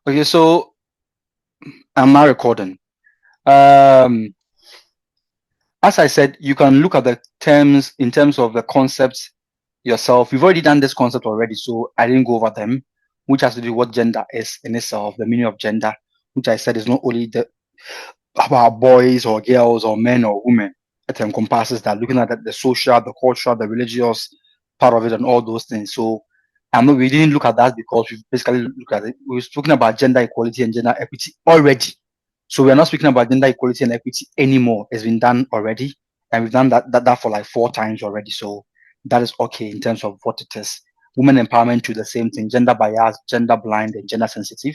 Okay, so I'm now recording. Um, as I said, you can look at the terms in terms of the concepts yourself. We've already done this concept already, so I didn't go over them, which has to do with what gender is in itself, the meaning of gender, which I said is not only about boys or girls or men or women. It encompasses that, looking at the social, the cultural, the religious part of it, and all those things. So, I know we didn't look at that because we basically look at it. We were talking about gender equality and gender equity already. So we're not speaking about gender equality and equity anymore. It's been done already, and we've done that for like 4 times already. So that is okay in terms of what it is. Women empowerment to the same thing: gender bias, gender blind, and gender sensitive,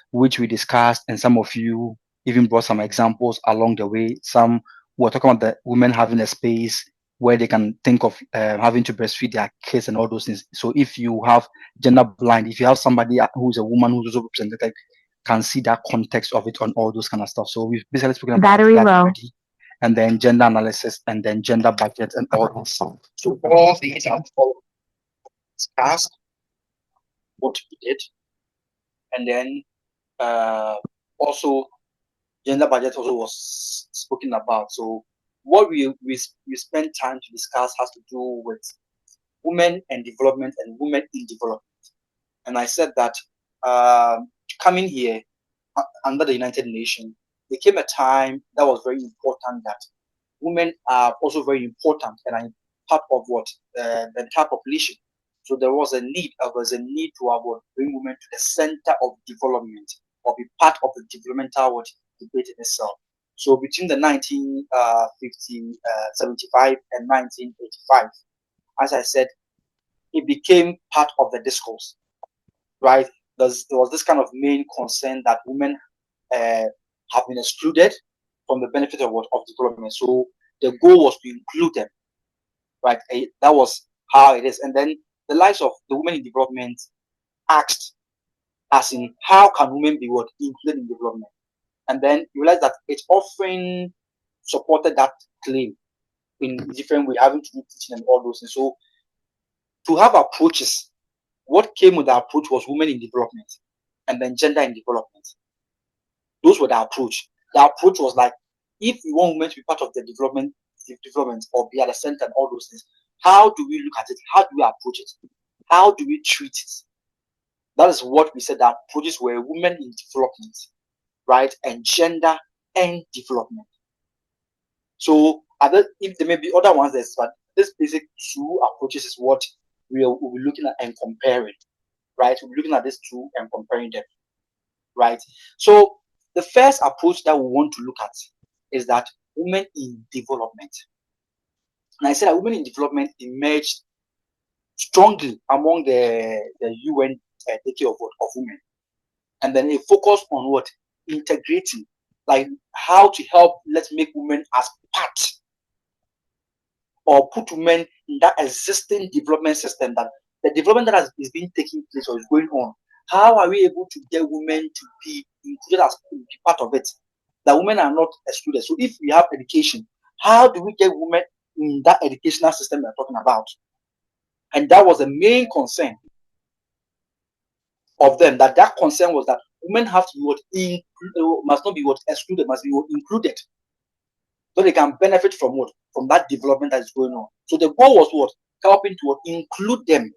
which we discussed, and some of you even brought some examples along the way. Some were talking about the women having a space where they can think of having to breastfeed their kids and all those things. So if you have gender blind, if you have somebody who's a woman who's also represented, can see that context of it on all those kind of stuff. So we've basically spoken about Battery that low. already. And then gender analysis and then gender budget and all this. So all these are all discussed, what we did, and then also gender budget also was spoken about. So what we spent time to discuss has to do with women and development and women in development. And I said that coming here under the United Nations, there came a time that was very important that women are also very important and are part of what the entire population. So there was a need to bring women to the center of development or be part of the developmental debate in itself. So between the 1975 and 1985, as I said, it became part of the discourse, right? There was this kind of main concern that women uh, have been excluded from the benefit of development. So the goal was to include them, right? That was how it is. And then the lives of the women in development asked, as in, how can women be included in development? And then you realize that it often supported that claim in different way, having to do teaching and all those things. So to have approaches, what came with the approach was women in development and then gender in development. Those were the approach. The approach was like, if we want women to be part of the development or be at the center and all those things, how do we look at it? How do we approach it? How do we treat it? That is what we said. The approaches were women in development, right, and gender and development. So if there may be other ones, but this basic two approaches is what we'll be looking at and comparing, right? We'll be looking at these two and comparing them, right? So the first approach that we want to look at is that women in development. And I said that women in development emerged strongly among the UN decade of women. And then it focused on what? Integrating, like how to help, let's make women as part or put women in that existing development system, that the development that is being taking place or is going on. How are we able to get women to be included as part of it? That women are not excluded. So if we have education, how do we get women in that educational system we're talking about? And that was the main concern of them. That concern was that women have to be must not be excluded, must be included, so they can benefit from from that development that is going on. So the goal was helping to include them,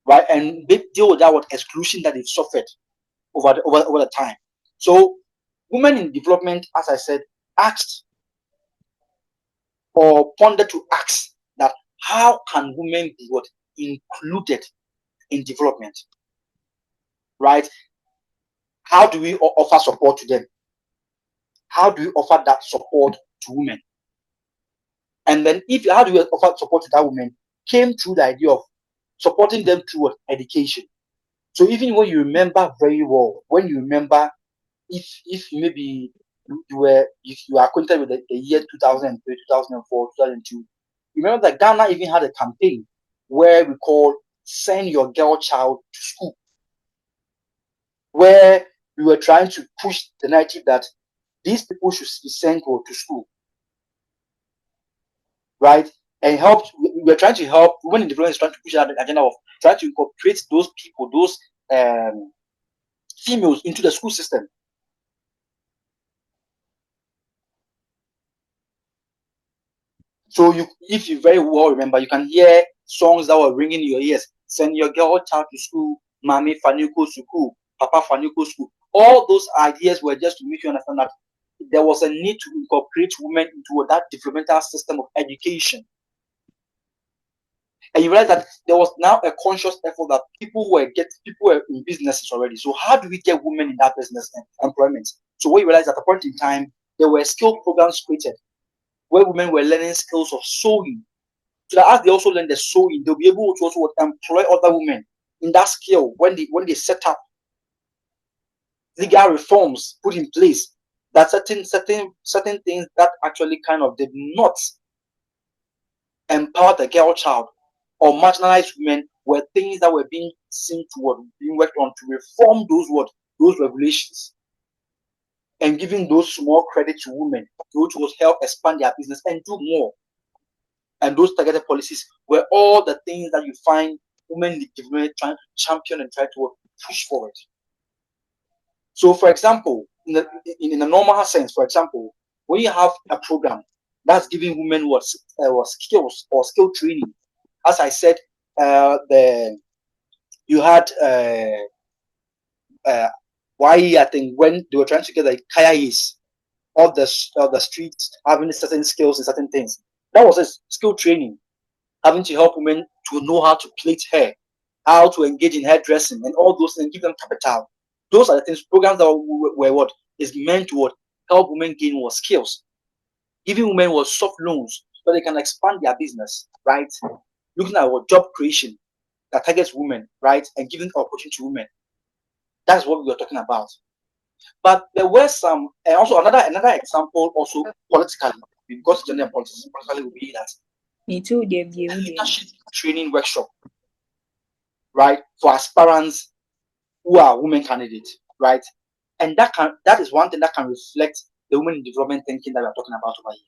right, and deal with that exclusion that they've suffered over the time. So women in development, as I said, asked or pondered to ask that how can women be included in development, right? How do we offer support to them? How do we offer that support to women? And then how do we offer support to that woman came through the idea of supporting them through education. So even when you remember very well, when you remember, if maybe if you are acquainted with the year 2003, 2004, 2002, remember that Ghana even had a campaign where we called "Send Your Girl Child to School," where we were trying to push the narrative that these people should be sent to school, right? And we're trying to help women in development is trying to push that agenda of trying to incorporate those people, those females into the school system. So if you very well remember, you can hear songs that were ringing in your ears. Send your girl child to school, mommy fanuko school, papa fanuko school. All those ideas were just to make you understand that there was a need to incorporate women into that developmental system of education. And you realize that there was now a conscious effort that people were in businesses already. So how do we get women in that business and employment? So we realized at a point in time there were skill programs created where women were learning skills of sewing. So that as they also learn the sewing, they'll be able to also employ other women in that skill when they set up legal reforms put in place that certain things that actually kind of did not empower the girl child or marginalized women were things that were being seen toward, being worked on to reform those regulations and giving those small credit to women, which will help expand their business and do more. And those targeted policies were all the things that you find women in development trying to champion and try to push forward. So, for example, in a normal sense, for example, when you have a program that's giving women what skills or skill training, as I said, you had why I think when they were trying to get the kayais of the streets having certain skills and certain things, that was a skill training, having to help women to know how to plait hair, how to engage in hairdressing, and all those things, give them capital. Those are the things, programs that were what is meant to help women gain more skills, giving women soft loans so they can expand their business, right? Looking at what job creation that targets women, right, and giving opportunity to women. That's what we were talking about. But there were some, and also another example, also politically, because gender politics politically will be that leadership training workshop, right, for aspirants who are women candidates, right, and that is one thing that can reflect the women in development thinking that we are talking about over here.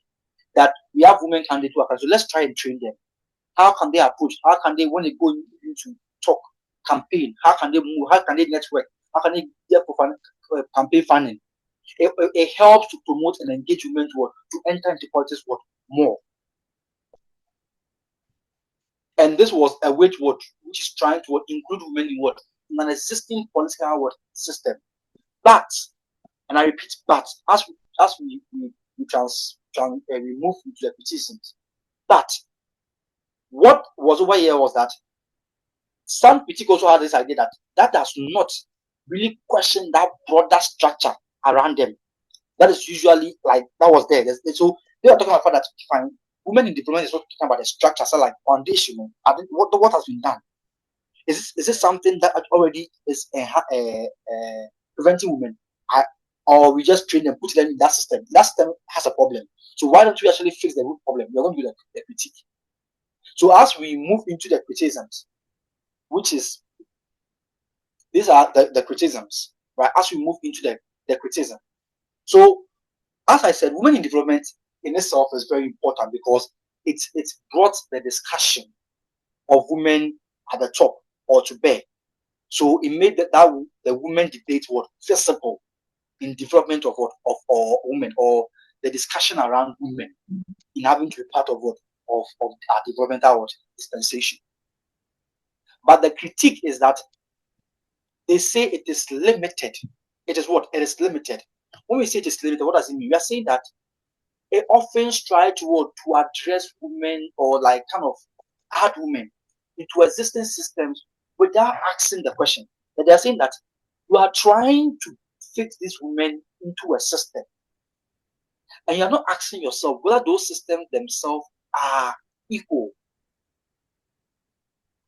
That we have women candidates who are, so let's try and train them. How can they approach? How can they, when they go into talk, campaign? How can they move? How can they network? How can they get campaign funding? It helps to promote and engage women to enter into politics more. And this was a way which is trying to include women in an existing political system. But, and I repeat, but as we move into the criticisms, but what was over here was that some critics also had this idea that does not really question that broader structure around them. That is usually like that was there. So they are talking about that fine. Women in diplomacy is not talking about the structure, so like foundation. What has been done? Is this something that already is preventing women, or we just train them, put them in that system? That system has a problem. So why don't we actually fix the root problem? We're going to do the critique. So as we move into the criticisms, which is these are the criticisms, right? As we move into the criticism. So as I said, women in development in itself is very important because it's brought the discussion of women at the top or to bear. So it made that the women debate visible in development of women, or the discussion around women in having to be part of our developmental dispensation. But the critique is that they say it is limited. It is what? It is limited. When we say it is limited, what does it mean? We are saying that it often tries to address women or like kind of add women into existing systems without asking the question. But they are saying that you are trying to fit these women into a system, and you are not asking yourself whether those systems themselves are equal.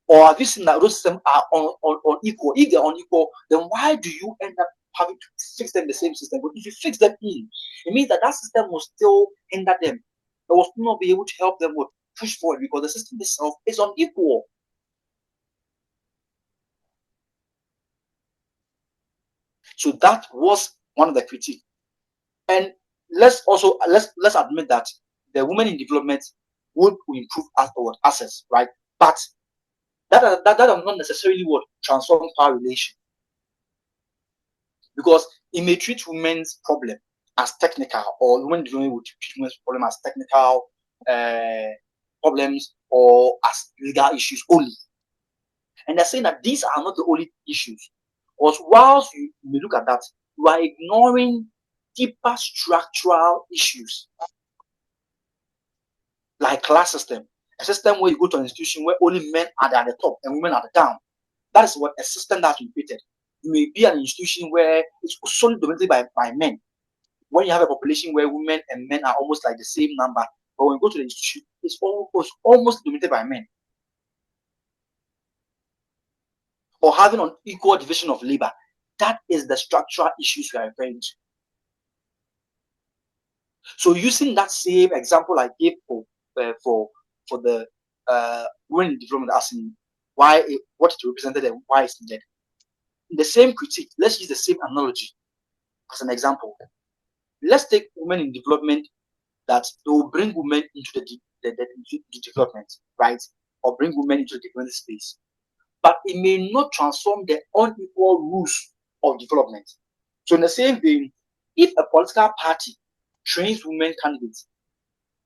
Or have you seen that those systems are unequal? If they're unequal, then why do you end up having to fix them in the same system? But if you fix them in, it means that system will still hinder them. It will still not be able to help them push forward because the system itself is unequal. So that was one of the critiques. And let's admit that the women in development would improve access, right? But that does not necessarily transform power relation. because it may treat women's problem as technical, or women development will treat women's problem as technical problems or as legal issues only. And they're saying that these are not the only issues. Because whilst you may look at that, you are ignoring deeper structural issues like class system, a system where you go to an institution where only men are at the top and women are at the down. That is what a system that's repeated. You may be an institution where it's solely dominated by men. When you have a population where women and men are almost like the same number, but when you go to the institution, it's almost dominated by men. Or having an equal division of labor. That is the structural issues we are referring to. So using that same example I gave for the women in development, asking why what it represented and why it's needed. In the same critique, let's use the same analogy as an example. Let's take women in development, that they will bring women into the development, right? Or bring women into the development space. But it may not transform the unequal rules of development. So in the same vein, if a political party trains women candidates,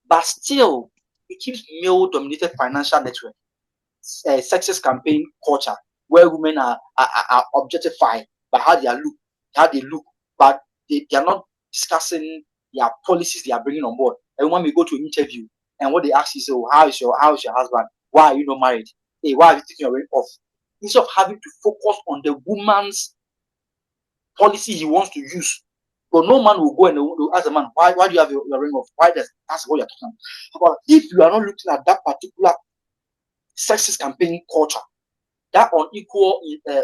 but still it keeps male-dominated financial network, sexist campaign culture, where women are objectified by how they look, but they are not discussing their policies they are bringing on board. And when we go to an interview, and what they ask is, "Oh, how is your husband? Why are you not married? Hey, why are you taking your ring off?" Instead of having to focus on the woman's policy he wants to use. But no man will go and will ask a man, why do you have your ring off? That's what you're talking about. If you are not looking at that particular sexist campaign culture, that unequal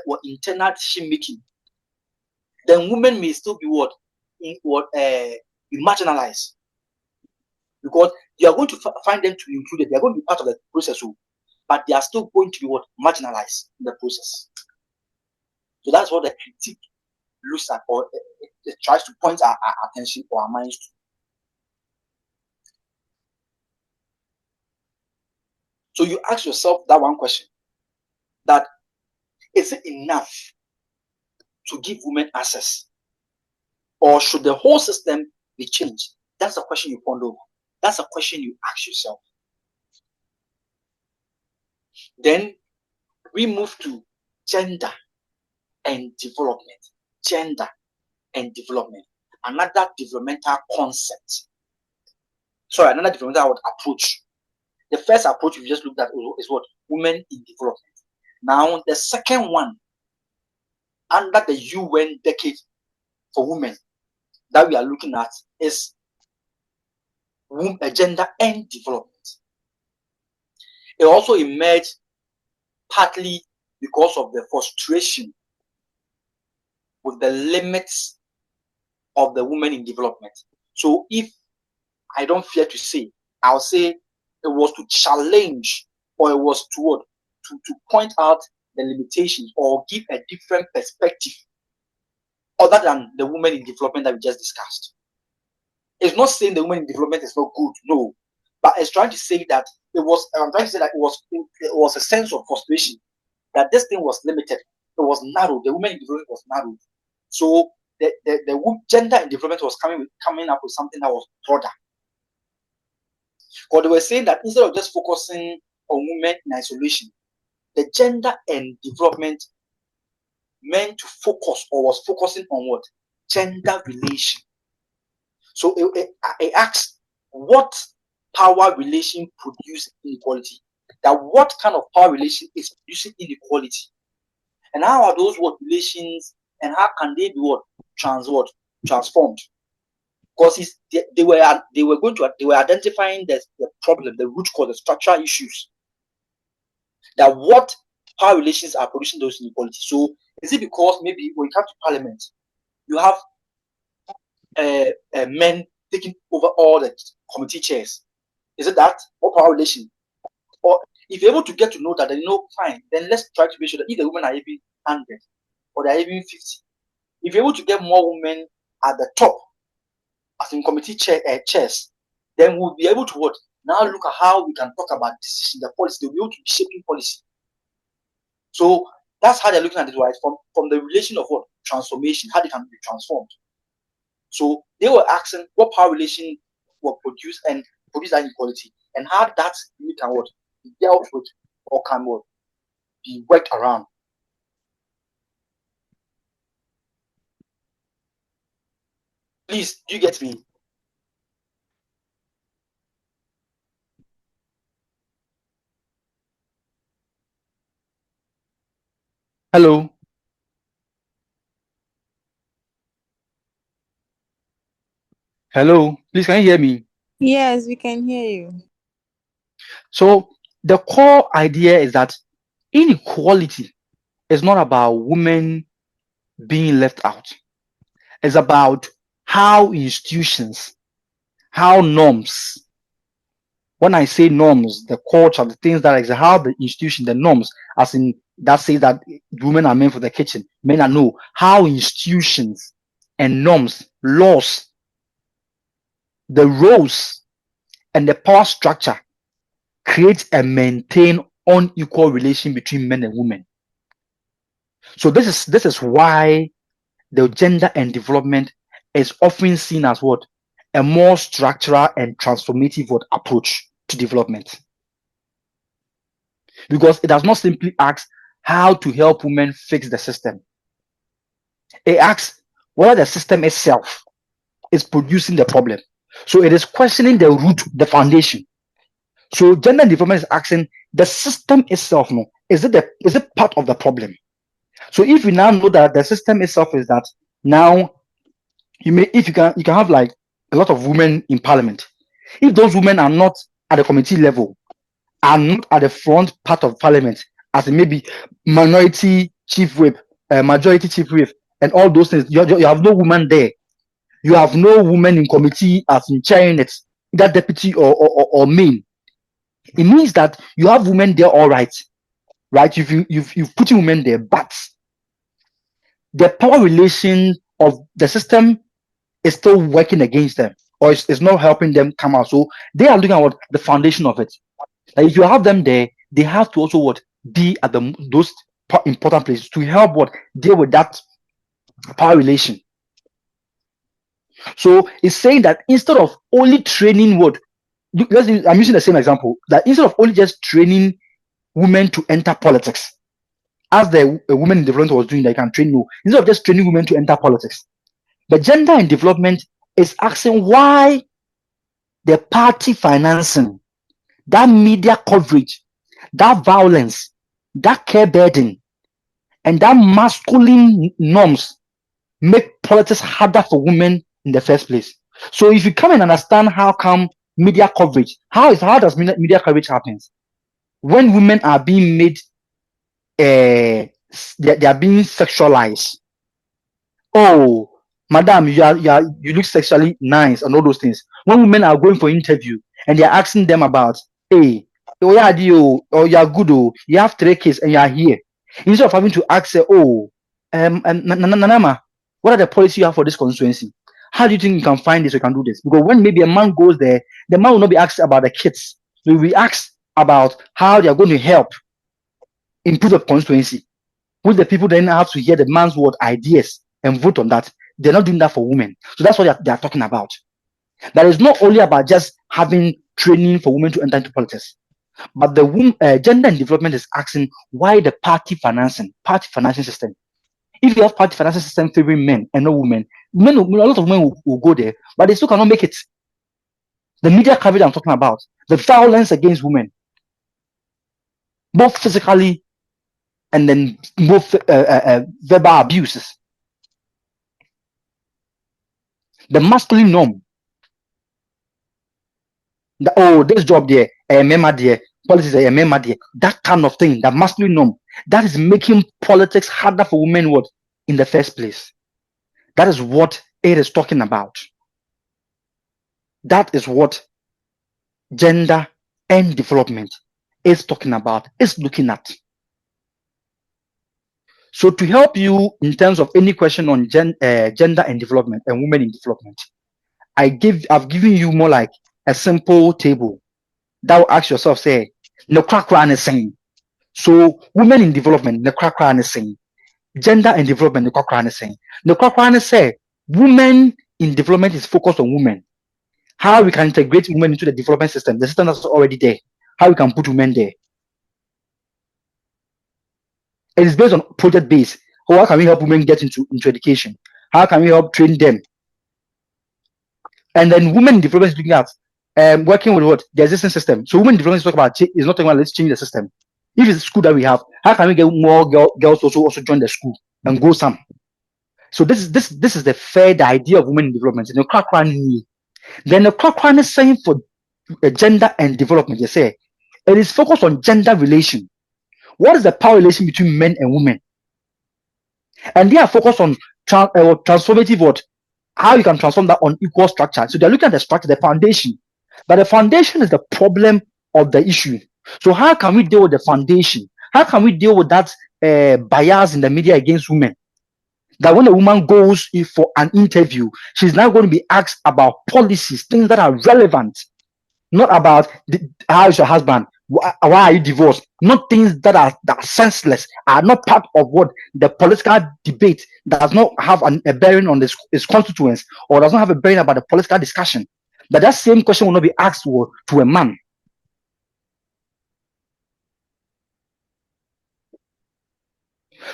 or internal decision making, then women may still be be marginalized, because you are going to find them to be included. They are going to be part of the process, but they are still going to be marginalized in the process. So that's what the critique looks at, or it tries to point our attention or our minds to. So you ask yourself that one question, that is it enough to give women access, or should the whole system be changed? That's a question you ponder over. That's a question you ask yourself. Then we move to gender and development. Gender and development. Another developmental concept. Sorry, another developmental approach. The first approach we just looked at is what? Women in development. Now, the second one, under the UN Decade for Women, that we are looking at is gender and development. It also emerged partly because of the frustration with the limits of the women in development. So if I don't fear to say, I'll say it was to challenge, or it was to point out the limitations or give a different perspective other than the women in development that we just discussed. It's not saying the women in development is not good, no, but it's trying to say that it was a sense of frustration that this thing was limited, it was narrow, the women in development was narrow. So the gender in development was coming up with something that was broader. Because they were saying that instead of just focusing on women in isolation, the gender and development meant to focus, or was focusing on what? Gender relation. So it asks, what power relation produce inequality? That what kind of power relation is producing inequality? And how are those relations, and how can they be transformed? Because they were identifying the problem, the root cause, the structural issues. That what power relations are producing those inequalities. So is it because maybe when you come to parliament, you have men taking over all the committee chairs? Is it that, or power relation? Or if you're able to get to know that, then fine. Then let's try to make sure that if the women are even 100 or they're even 50, if you're able to get more women at the top, as in committee chairs, then we'll be able to now look at how we can talk about decision, the policy. They'll be able to be shaping policy. So that's how they're looking at it, right? From the relation of transformation, how they can be transformed. So they were asking what power relation will produce and produce that inequality, and how that really can what be dealt with or can what be worked around. Please, do you get me? Hello. Hello. Please, can you hear me? Yes, we can hear you. So the core idea is that inequality is not about women being left out. It's about how institutions, how norms. When I say norms, the culture, the things that exist, how the institution, the norms, as in that says that women are meant for the kitchen, men are no. How institutions and norms, laws, the roles, and the power structure create and maintain unequal relation between men and women. So this is why the gender and development is often seen as what a more structural and transformative approach to development, because it does not simply ask how to help women fix the system. It asks whether the system itself is producing the problem. So it is questioning the root, the foundation. So gender development is asking the system itself, no, is it part of the problem? So if we now know that the system itself is that, now you can have like a lot of women in parliament. If those women are not at the committee level, are not at the front part of parliament, as in maybe minority chief whip, majority chief whip, and all those things, you have no woman there. You have no woman in committee as in chairing it, either deputy or main. It means that you have women there, all right, right? You've put women there, but the power relation of the system is still working against them, or it's not helping them come out. So they are looking at what the foundation of it. Like if you have them there, they have to also what be at those important places to help what deal with that power relation. So it's saying that instead of only training I'm using the same example, that instead of only just training women to enter politics, as the women in development was doing, they can train you, instead of just training women to enter politics, the gender in development is asking why the party financing, that media coverage, that violence, that care burden, and that masculine norms make politics harder for women in the first place. So if you come and understand how come media coverage, how does media coverage happens? When women are being made, they are being sexualized. Oh, madam, you look sexually nice and all those things. When women are going for interview and they're asking them about, hey, oh yeah, or you're good, oh, you have 3 kids and you're here. Instead of having to ask her, oh, Nanama, what are the policies you have for this constituency? How do you think you can find this or can do this? Because when maybe a man goes there, the man will not be asked about the kids. He will be asked about how they are going to help improve the constituency, which the people then have to hear the man's word ideas and vote on that. They're not doing that for women. So that's what they are talking about. That is not only about just having training for women to enter into politics, but the gender and development is asking why the party financing system. If you have party financing system favoring men and not women, a lot of women will go there, but they still cannot make it. The media coverage I'm talking about, the violence against women, both physically and then both verbal abuses. The masculine norm. This job there, member there, politics there, member there. That kind of thing, that masculine norm, that is making politics harder for women in the first place. That is what it is talking about. That is what gender and development is talking about, is looking at. So to help you in terms of any question on gender and development and women in development, I've given you more like a simple table that will ask yourself, say, no crack is saying. So women in development, the crack is saying. gender and development, the Cochrane is saying. The Cochrane say women in development is focused on women. How we can integrate women into the development system, the system that's already there. How we can put women there. It is based on project base. How can we help women get into education? How can we help train them? And then women in development is looking at working with what? The existing system. So women in development is talking about is not talking about let's change the system. If it's a school that we have, how can we get more girls also join the school and go some? So this is the idea of women in development. And then the Cochrane is saying for gender and development, they say it is focused on gender relation. What is the power relation between men and women? And they are focused on transformative what? How you can transform that on equal structure. So they're looking at the structure, the foundation. But the foundation is the problem of the issue. So how can we deal with the foundation? How can we deal with that bias in the media against women? That when a woman goes in for an interview, she's now going to be asked about policies, things that are relevant, not about how is your husband, why are you divorced, not things that are senseless, are not part of what the political debate, does not have a bearing on its constituents, or does not have a bearing about the political discussion. That same question will not be asked to a man.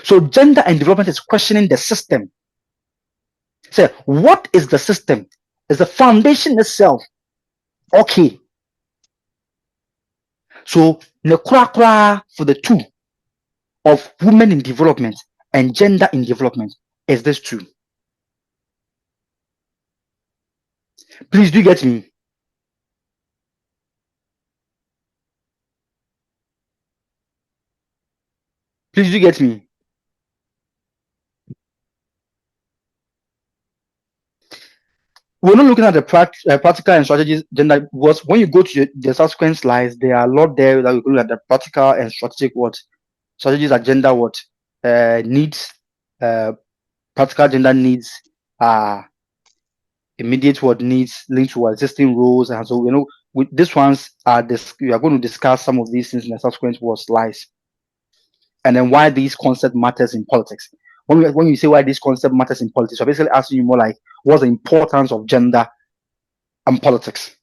So gender and development is questioning the system. So what is the system? Is the foundation itself okay? So the for the two of women in development and gender in development is this two. Please do you get me? Please do you get me? We're not looking at the practical and strategies gender was when you go to the subsequent slides, there are a lot there that we look at the practical and strategic what strategies agenda what needs practical gender needs immediate what needs linked to existing roles, and so with these ones we are going to discuss some of these things in the subsequent slides, and then why these concept matters in politics. When you say why this concept matters in politics, we're basically asking you more like what's the importance of gender and politics.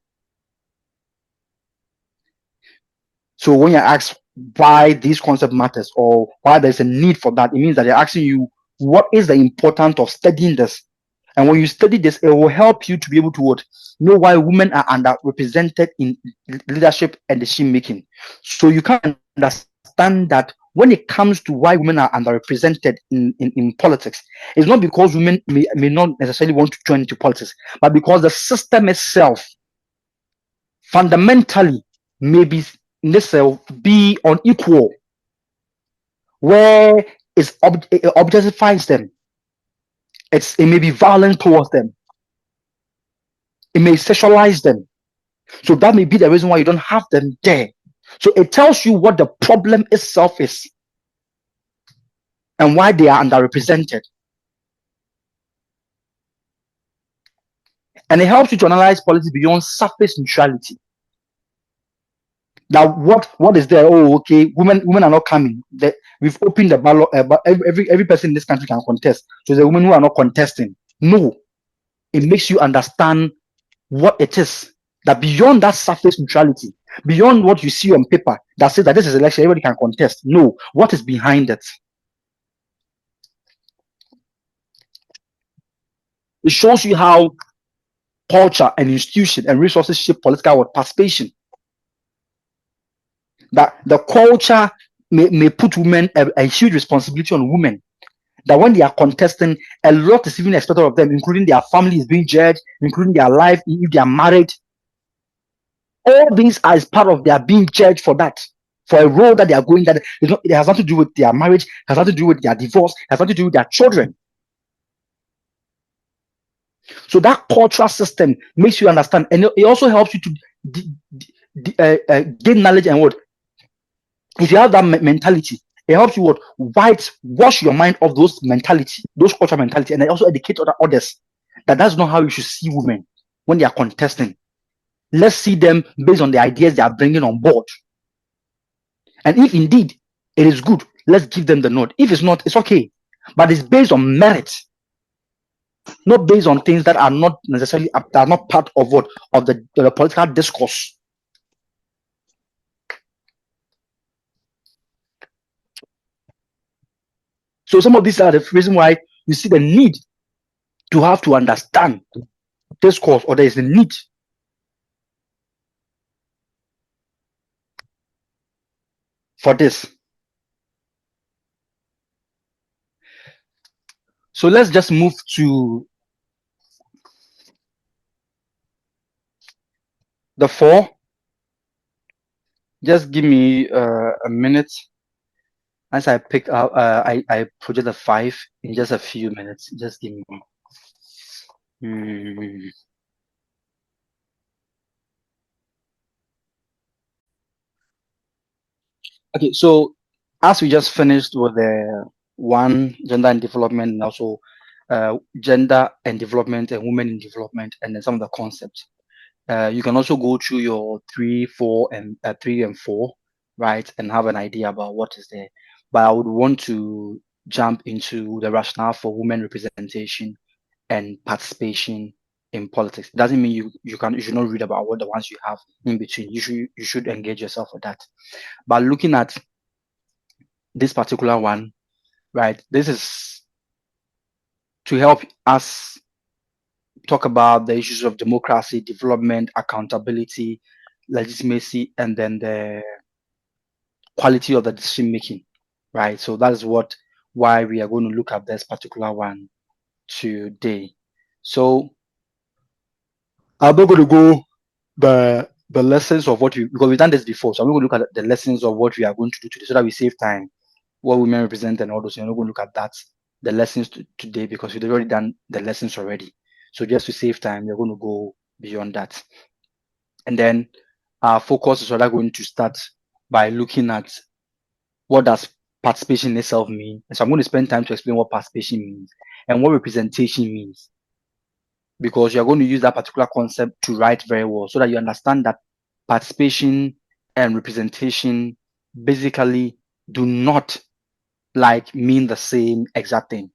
So when you ask why this concept matters or why there's a need for that, it means that they're asking you what is the importance of studying this. And when you study this, it will help you to be able to know why women are underrepresented in leadership and decision making. So you can understand that when it comes to why women are underrepresented in politics, it's not because women may not necessarily want to join into politics, but because the system itself fundamentally may be unequal, where it objectifies them. It may be violent towards them. It may sexualize them. So that may be the reason why you don't have them there. So it tells you what the problem itself is and why they are underrepresented. And it helps you to analyze politics beyond surface neutrality. Now, what is there? Oh, okay, women are not coming. We've opened the ballot. Every person in this country can contest. So the women who are not contesting. No, it makes you understand what it is. That beyond that surface neutrality, beyond what you see on paper that says that this is election, everybody can contest. No, what is behind it? It shows you how culture and institution and resources shape political participation. That the culture may put women a huge responsibility on women. That when they are contesting, a lot is even expected of them, including their family is being judged, including their life, if they are married. All these are as part of their being judged for that, for a role that they are going, that it has nothing to do with their marriage, has nothing to do with their divorce, has nothing to do with their children. So that cultural system makes you understand, and it also helps you to gain knowledge and what. If you have that mentality, it helps you wash your mind of those mentality, those cultural mentality, and it also educate others that that's not how you should see women when they are contesting. Let's see them based on the ideas they are bringing on board. And if indeed it is good, let's give them the nod. If it's not, it's okay. but it's based on merit, not based on things that are not necessarily that are not part of what of the political discourse. So some of these are the reason why you see the need to have to understand discourse, or there is a need for this. So let's just move to the 4. Just give me a minute as I pick up. I project the 5 in just a few minutes. Just give me. Okay, so as we just finished with the 1, gender and development, and also gender and development and women in development, and then some of the concepts. You can also go through your 3, 4, and 3 and 4, right, and have an idea about what is there. But I would want to jump into the rationale for women representation and participation in politics. It doesn't mean you should not read about what the ones you have in between. You should engage yourself with that. But looking at this particular one, right, this is to help us talk about the issues of democracy, development, accountability, legitimacy, and then the quality of the decision making, right? So that is why we are going to look at this particular one today. So I'm not going to go the lessons of what because we've done this before. So I'm going to look at the lessons of what we are going to do today, so that we save time. What women represent and all those. You're not going to look at that, the lessons today, because we've already done the lessons already. So just to save time, we're going to go beyond that. And then our focus is rather going to start by looking at what does participation itself mean. And so I'm going to spend time to explain what participation means and what representation means, because you're going to use that particular concept to write very well, so that you understand that participation and representation basically do not like mean the same exact thing.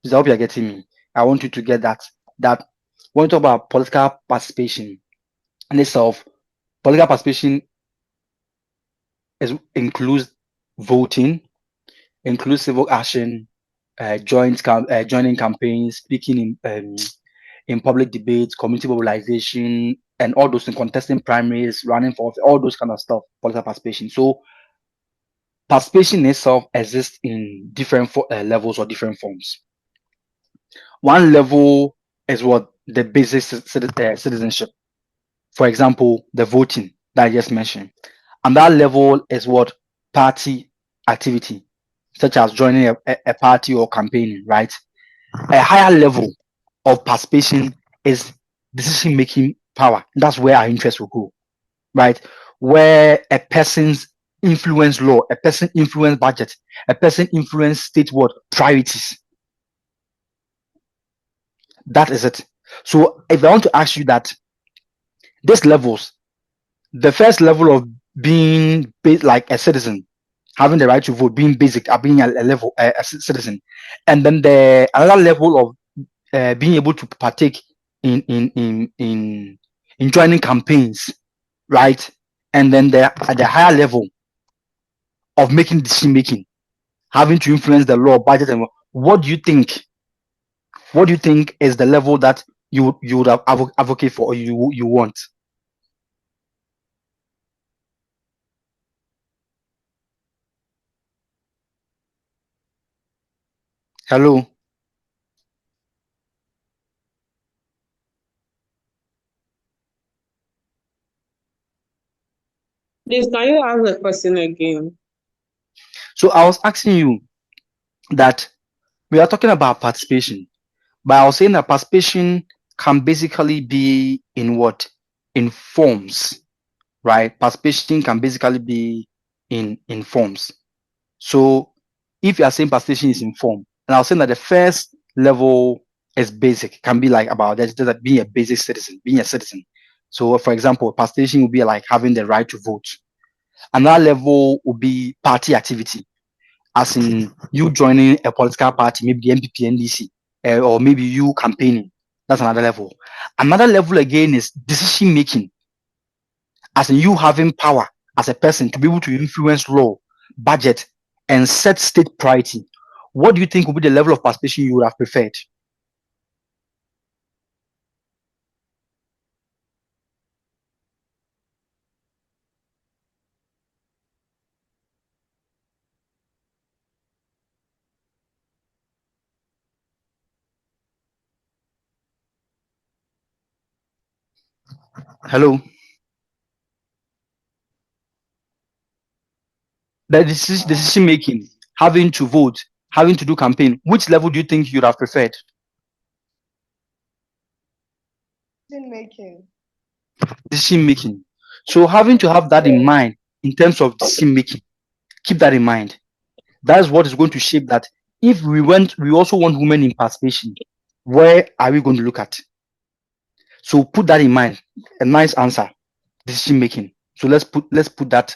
I hope you're getting me. I want you to get that when we talk about political participation in itself, political participation includes voting, includes civil action, joining campaigns, speaking in public debates, community mobilization, and all those things, contesting primaries, running for office, all those kind of stuff, political participation. So participation itself exists in different levels or different forms. One level is what the basic citizenship. For example, the voting that I just mentioned. And that level is what party activity, such as joining a party or campaigning, right? A higher level of participation is decision-making power. That's where our interest will go, right? Where a person's influence law, a person influence budget, a person influence state what priorities. That is it. So if I want to ask you that, these levels, the first level of being like a citizen, having the right to vote, being basic, being a citizen, and then the another level of being able to partake in joining campaigns, right? And then at the higher level of making decision making, having to influence the law, budget, and what do you think? What do you think is the level that you would have advocate for, or you want? Hello. Please, can you ask the question again? So I was asking you that we are talking about participation, but I was saying that participation can basically be in what? In forms, right? Participation can basically be in forms. So if you are saying participation is in form, and I was saying that the first level is basic, can be like about that being a basic citizen, being a citizen. So for example, participation would be like having the right to vote. Another level would be party activity. as in you joining a political party, maybe the MPP, NDC, or maybe you campaigning. That's another level. Another level again is decision making, as in you having power as a person to be able to influence law, budget, and set state priority. What do you think would be the level of participation you would have preferred? Hello? The decision making, having to vote, having to do campaign, which level do you think you'd have preferred? Decision making. So having to have that in mind in terms of decision making, keep that in mind. That's what is going to shape that. If we also want women in participation, where are we going to look at? So put that in mind. A nice answer, decision making. So let's put that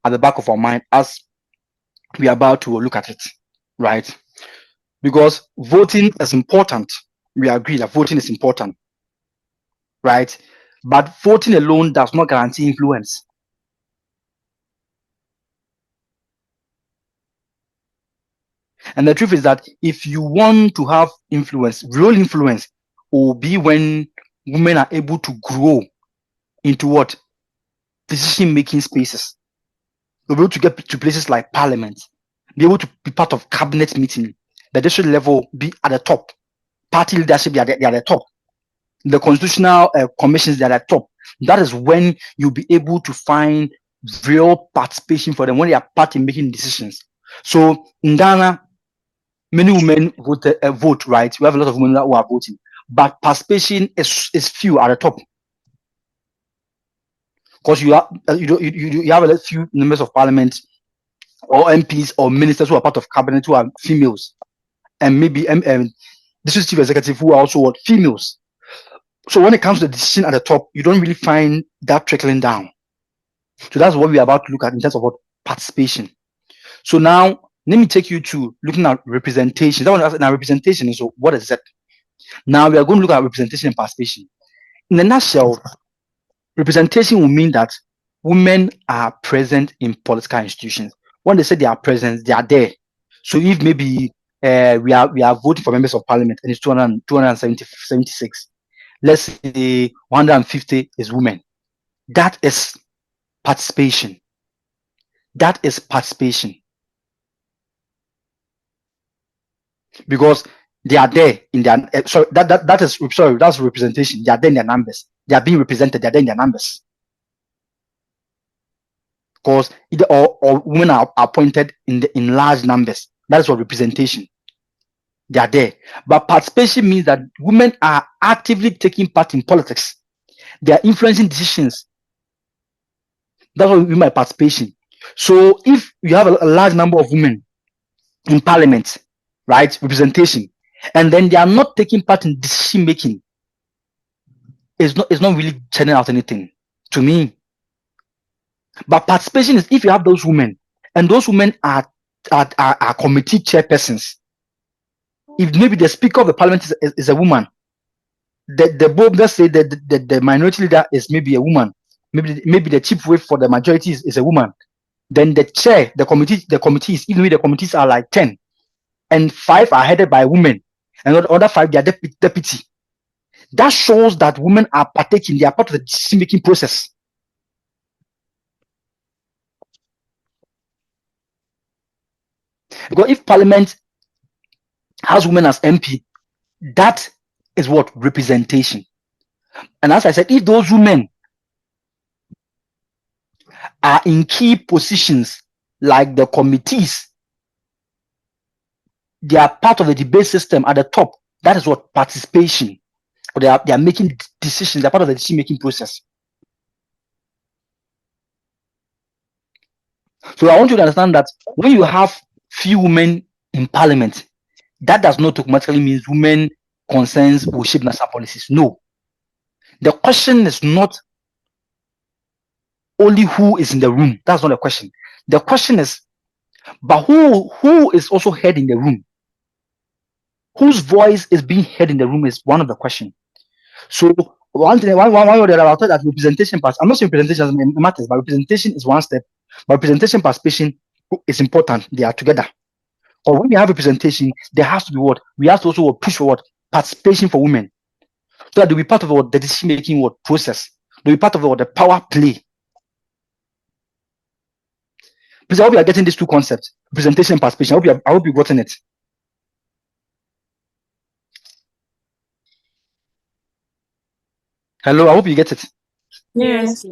at the back of our mind as we are about to look at it, right? Because voting is important. We agree that voting is important, right? But voting alone does not guarantee influence. And the truth is that if you want to have influence, real influence will be when women are able to grow into what? Decision-making spaces. They'll be able to get to places like parliament, be able to be part of cabinet meeting, the district level be at the top, party leadership they are at the top, the constitutional commissions they are at the top. That is when you'll be able to find real participation for them when they are part in making decisions. So in Ghana, many women vote, right? We have a lot of women who are voting, but participation is few at the top because you have a few members of parliament or MPs or ministers who are part of cabinet who are females, and maybe district chief executive who are also what, females. So when it comes to the decision at the top, you don't really find that trickling down. So that's what we're about to look at in terms of what participation. So now let me take you to looking at representation. Now representation is what is that? Now we are going to look at representation and participation. In a nutshell, representation will mean that women are present in political institutions. When they say they are present, they are there. So if maybe we are voting for members of parliament and it's 276, let's say 150 is women. That is participation. That is participation. Because they are there in their that's representation. They are there in their numbers. They are being represented. They are there in their numbers. Because either or women are appointed in large numbers. That is what representation. They are there. But participation means that women are actively taking part in politics. They are influencing decisions. That's what we mean by participation. So if you have a large number of women in parliament, right, representation, and then they are not taking part in decision making, it's not really turning out anything to me. But participation is if you have those women, and those women are committee chairpersons. If maybe the speaker of the parliament is a woman, the board, let's say the minority leader is maybe a woman, maybe the chief whip for the majority is a woman, then the chair, the committees, even the committees are like 10, and 5 are headed by women, and the other 5 they are deputy. That shows that women are partaking, they are part of the decision making process. Because if parliament has women as MP, that is what representation. And as I said, if those women are in key positions like the committees, they are part of the debate system at the top. That is what participation. Or they are making decisions. They are part of the decision making process. So I want you to understand that when you have few women in parliament, that does not automatically mean women concerns will shape national policies. No. The question is not only who is in the room. That's not the question. The question is But who is also heard in the room? Whose voice is being heard in the room is one of the questions. So one thing, one or the other, I'll tell that representation pass. I'm not saying representation matters, but representation is one step. But representation participation is important. They are together. Or when we have representation, there has to be what we have to also push for what participation for women, so that they'll be part of what the decision making what process. They'll be part of what the power play. Please, I hope you are getting these two concepts: representation and participation. I hope you've gotten it. Hello, I hope you get it. Yes.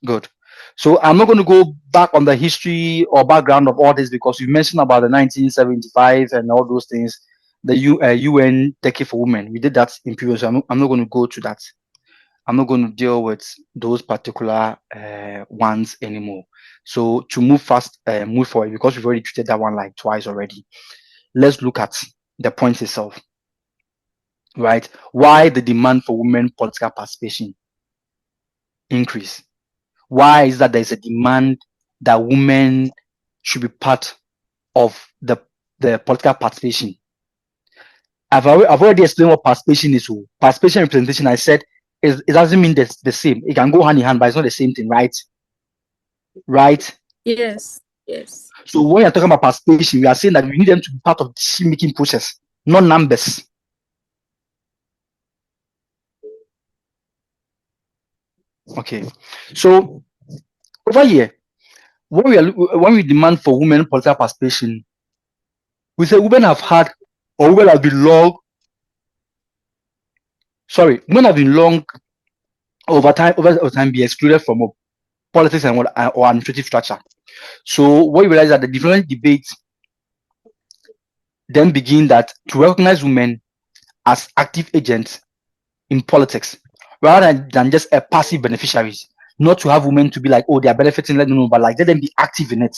Good. So I'm not going to go back on the history or background of all this because you mentioned about the 1975 and all those things, the UN Decade for Women. We did that in previous. I'm not going to go to that. I'm not going to deal with those particular ones anymore. So to move move forward, because we've already treated that one like twice already. Let's look at the point itself, right? Why the demand for women political participation increase? Why is that there's a demand that women should be part of the political participation? I've already explained what participation is. Participation and representation, I said, it doesn't mean the same. It can go hand in hand, but it's not the same thing, right? Right? Yes. So when you're talking about participation, we are saying that we need them to be part of the decision-making process, not numbers. Okay. So over here, when we demand for women political participation, we say women have had or women have been long. Sorry, women have been long over time be excluded from politics and what or administrative structure. So what you realize that the different debates then begin that to recognize women as active agents in politics rather than just a passive beneficiaries. Not to have women to be like, oh, they are benefiting, let them know, but like let them be active in it.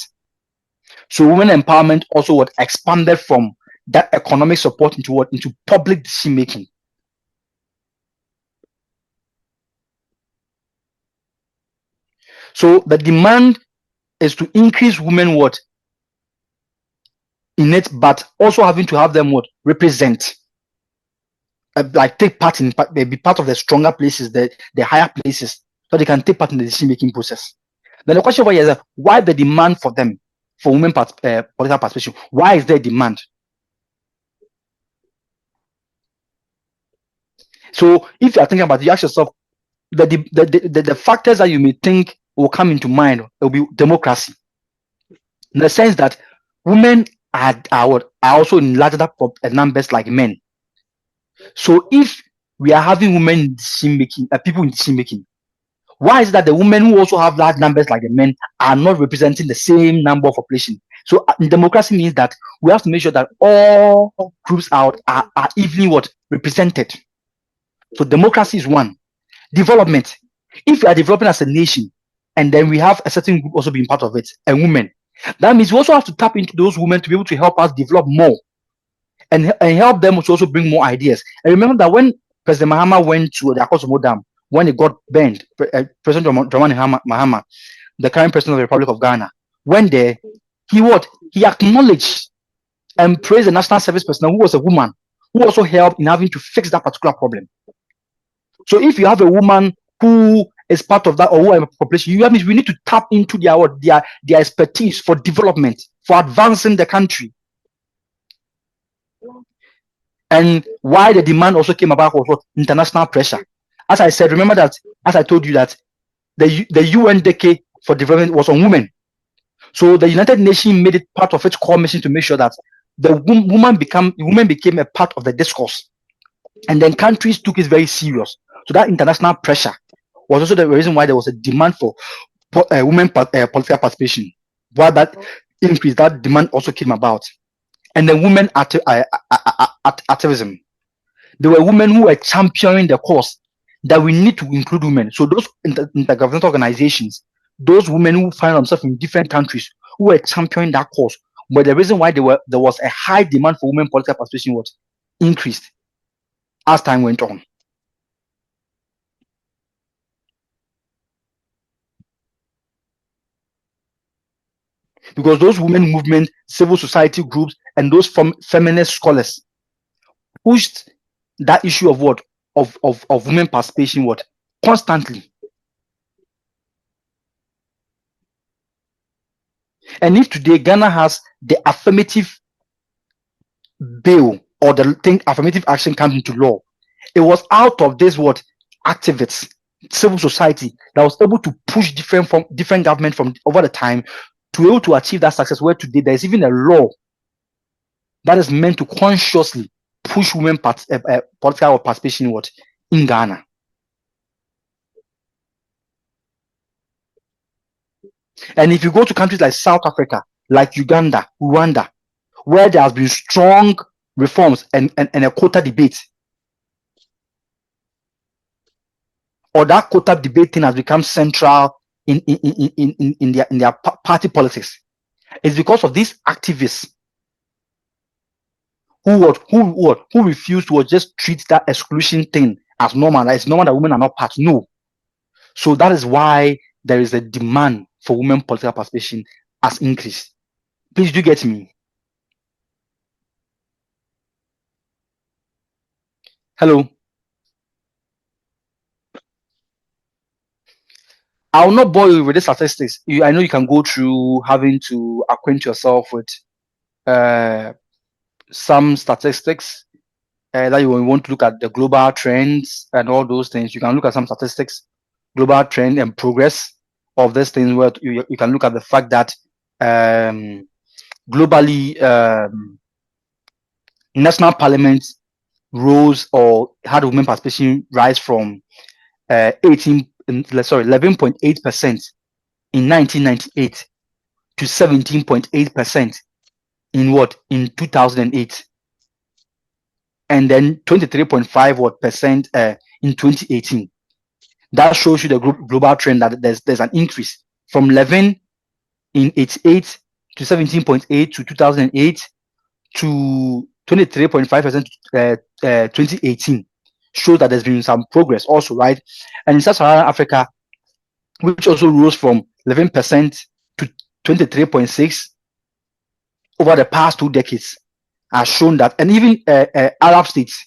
So women empowerment also what expanded from that economic support into public decision making. So the demand is to increase women what in it, but also having to have them what represent, like take part in, they be part of the stronger places, the higher places, so they can take part in the decision making process. Then the question over here is why the demand for them for women political participation? Why is there demand? So if you are thinking about it, you ask yourself the factors that you may think will come into mind will be democracy, in the sense that women are also in larger numbers like men. So if we are having women in decision making, people in decision making, why is that the women who also have large numbers like the men are not representing the same number of population? So democracy means that we have to make sure that all groups are evenly what represented. So democracy is one. Development. If we are developing as a nation, and then we have a certain group also being part of it, and women, that means we also have to tap into those women to be able to help us develop more and help them to also bring more ideas. And remember that when President Mahama went to the Akosombo Dam, when it got burned, President Dramani Mahama, the current president of the Republic of Ghana, went there, he acknowledged and praised the national service personnel who was a woman, who also helped in having to fix that particular problem. So if you have a woman who is part of that or who are in a population, you means we need to tap into their expertise for development, for advancing the country. And why the demand also came about was what international pressure. As I said, remember that, as I told you, that the UN Decade for Development was on women. So the United Nations made it part of its core mission to make sure that the woman became a part of the discourse. And then countries took it very serious. So that international pressure was also the reason why there was a demand for women political participation. Why that increase, that demand also came about. And then women activism. There were women who were championing the cause that we need to include women. So those intergovernmental organizations, those women who find themselves in different countries who were championing that cause, but the reason why there was a high demand for women political participation was increased as time went on. because those women movement, civil society groups, and those feminist scholars pushed that issue of what of women participation what constantly. And if today Ghana has the affirmative bill or the thing affirmative action comes into law, it was out of this what activists, civil society that was able to push different government from over the time to be able to achieve that success. Where today there is even a law that is meant to consciously push women political participation what in Ghana. And if you go to countries like South Africa, like Uganda, Rwanda, where there has been strong reforms and a quota debate, or that quota debate thing has become central in their party politics, it's because of these activists who refuse to just treat that exclusion thing as normal. It's normal that women are not part. No. So that is why there is a demand for women political participation has increased. Please do get me. Hello. I will not bore you with the statistics. I know you can go through having to acquaint yourself with some statistics that you want to look at the global trends and all those things. You can look at some statistics, global trend and progress of these things, where you can look at the fact that globally national parliaments rose or had women participation rise from 11.8% in 1998 to 17.8% in 2008, and then 23.5% in 2018. That shows you the global trend that there's an increase from 11 in 88 to 17.8 to 2008 to 23.5% 2018. Shows that there's been some progress also, right? And in Sub-Saharan Africa, which also rose from 11% to 23.6 over the past 2 decades, has shown that. And even Arab states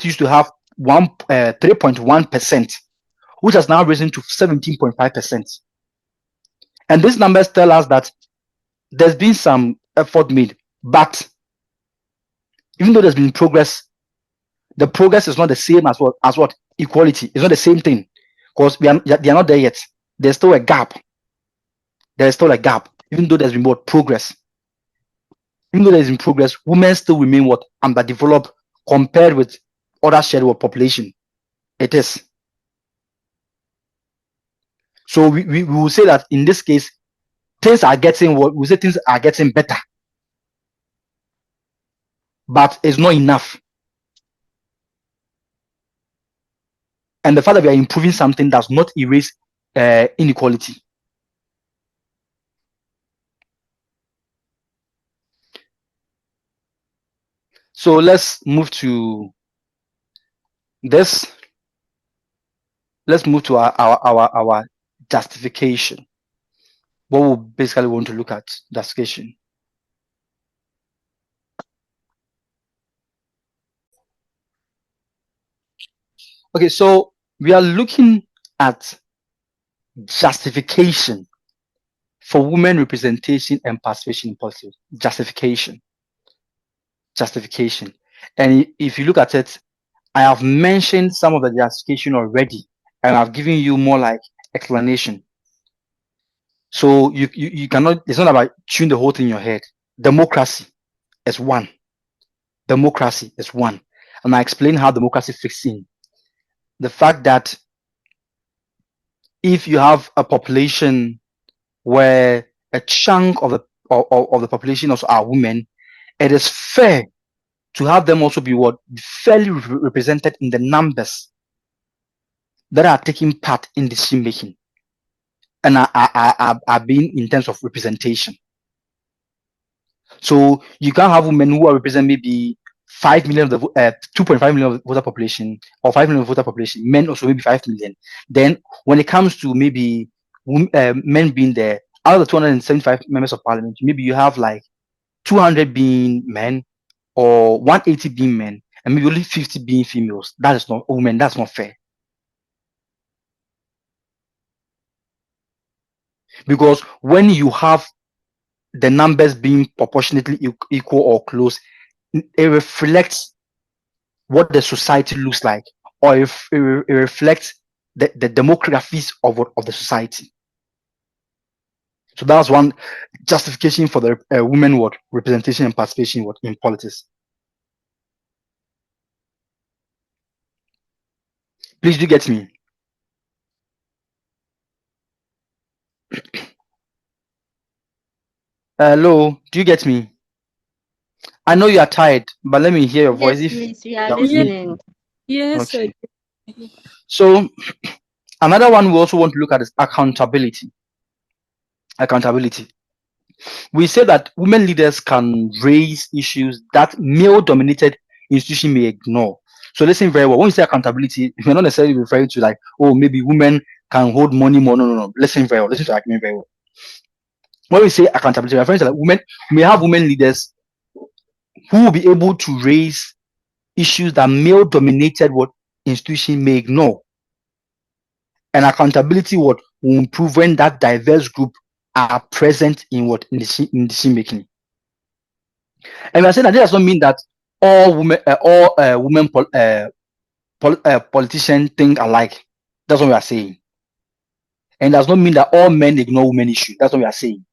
used to have 3.1%, which has now risen to 17.5%. And these numbers tell us that there's been some effort made, but even though there's been progress, the progress is not the same as what equality. It's not the same thing, because they are not there yet. There's still a gap. There is still a gap, even though there's been more progress. Even though there's been progress, women still remain what underdeveloped compared with other shared world population. It is. So we will say that in this case, things are getting what we say things are getting better, but it's not enough. And the fact that we are improving something does not erase inequality. So let's move to this. Let's move to our justification. What we basically want to look at justification. Okay, so we are looking at justification for women representation and participation in politics. Justification. And if you look at it, I have mentioned some of the justification already, and I've given you more like explanation. So you cannot, it's not about chewing the whole thing in your head. Democracy is one. And I explain how democracy fits in. The fact that if you have a population where a chunk of the population also are women, it is fair to have them also be fairly represented in the numbers that are taking part in decision making and are being in terms of representation. So you can't have women who are represent maybe 5 million of the 2.5 million of the voter population, or 5 million of the voter population, men also maybe 5 million. Then when it comes to maybe men being there, out of the 275 members of parliament, maybe you have like 200 being men or 180 being men, and maybe only 50 being females. That is not women. That's not fair. Because when you have the numbers being proportionately equal or close, it reflects what the society looks like, or if it reflects the demographics of the society. So that's one justification for the women representation and participation in politics. Please do get me. Hello, do you get me? I know you are tired, but let me hear your voice. Yes, If please, we are you're with me. listening. Yes, Okay. So another one we also want to look at is accountability. Accountability. We say that women leaders can raise issues that male-dominated institutions may ignore. So listen very well. When we say accountability, we're not necessarily referring to like, oh, maybe women can hold money more. No. Listen very well. Listen to the argument very well. When we say accountability, we're referring to like women, we have women leaders who will be able to raise issues that male-dominated institution may ignore. And accountability will improve when that diverse group are present in decision making. And we are saying that this does not mean that all women politicians think alike. That's what we are saying. And does not mean that all men ignore women issues. That's what we are saying.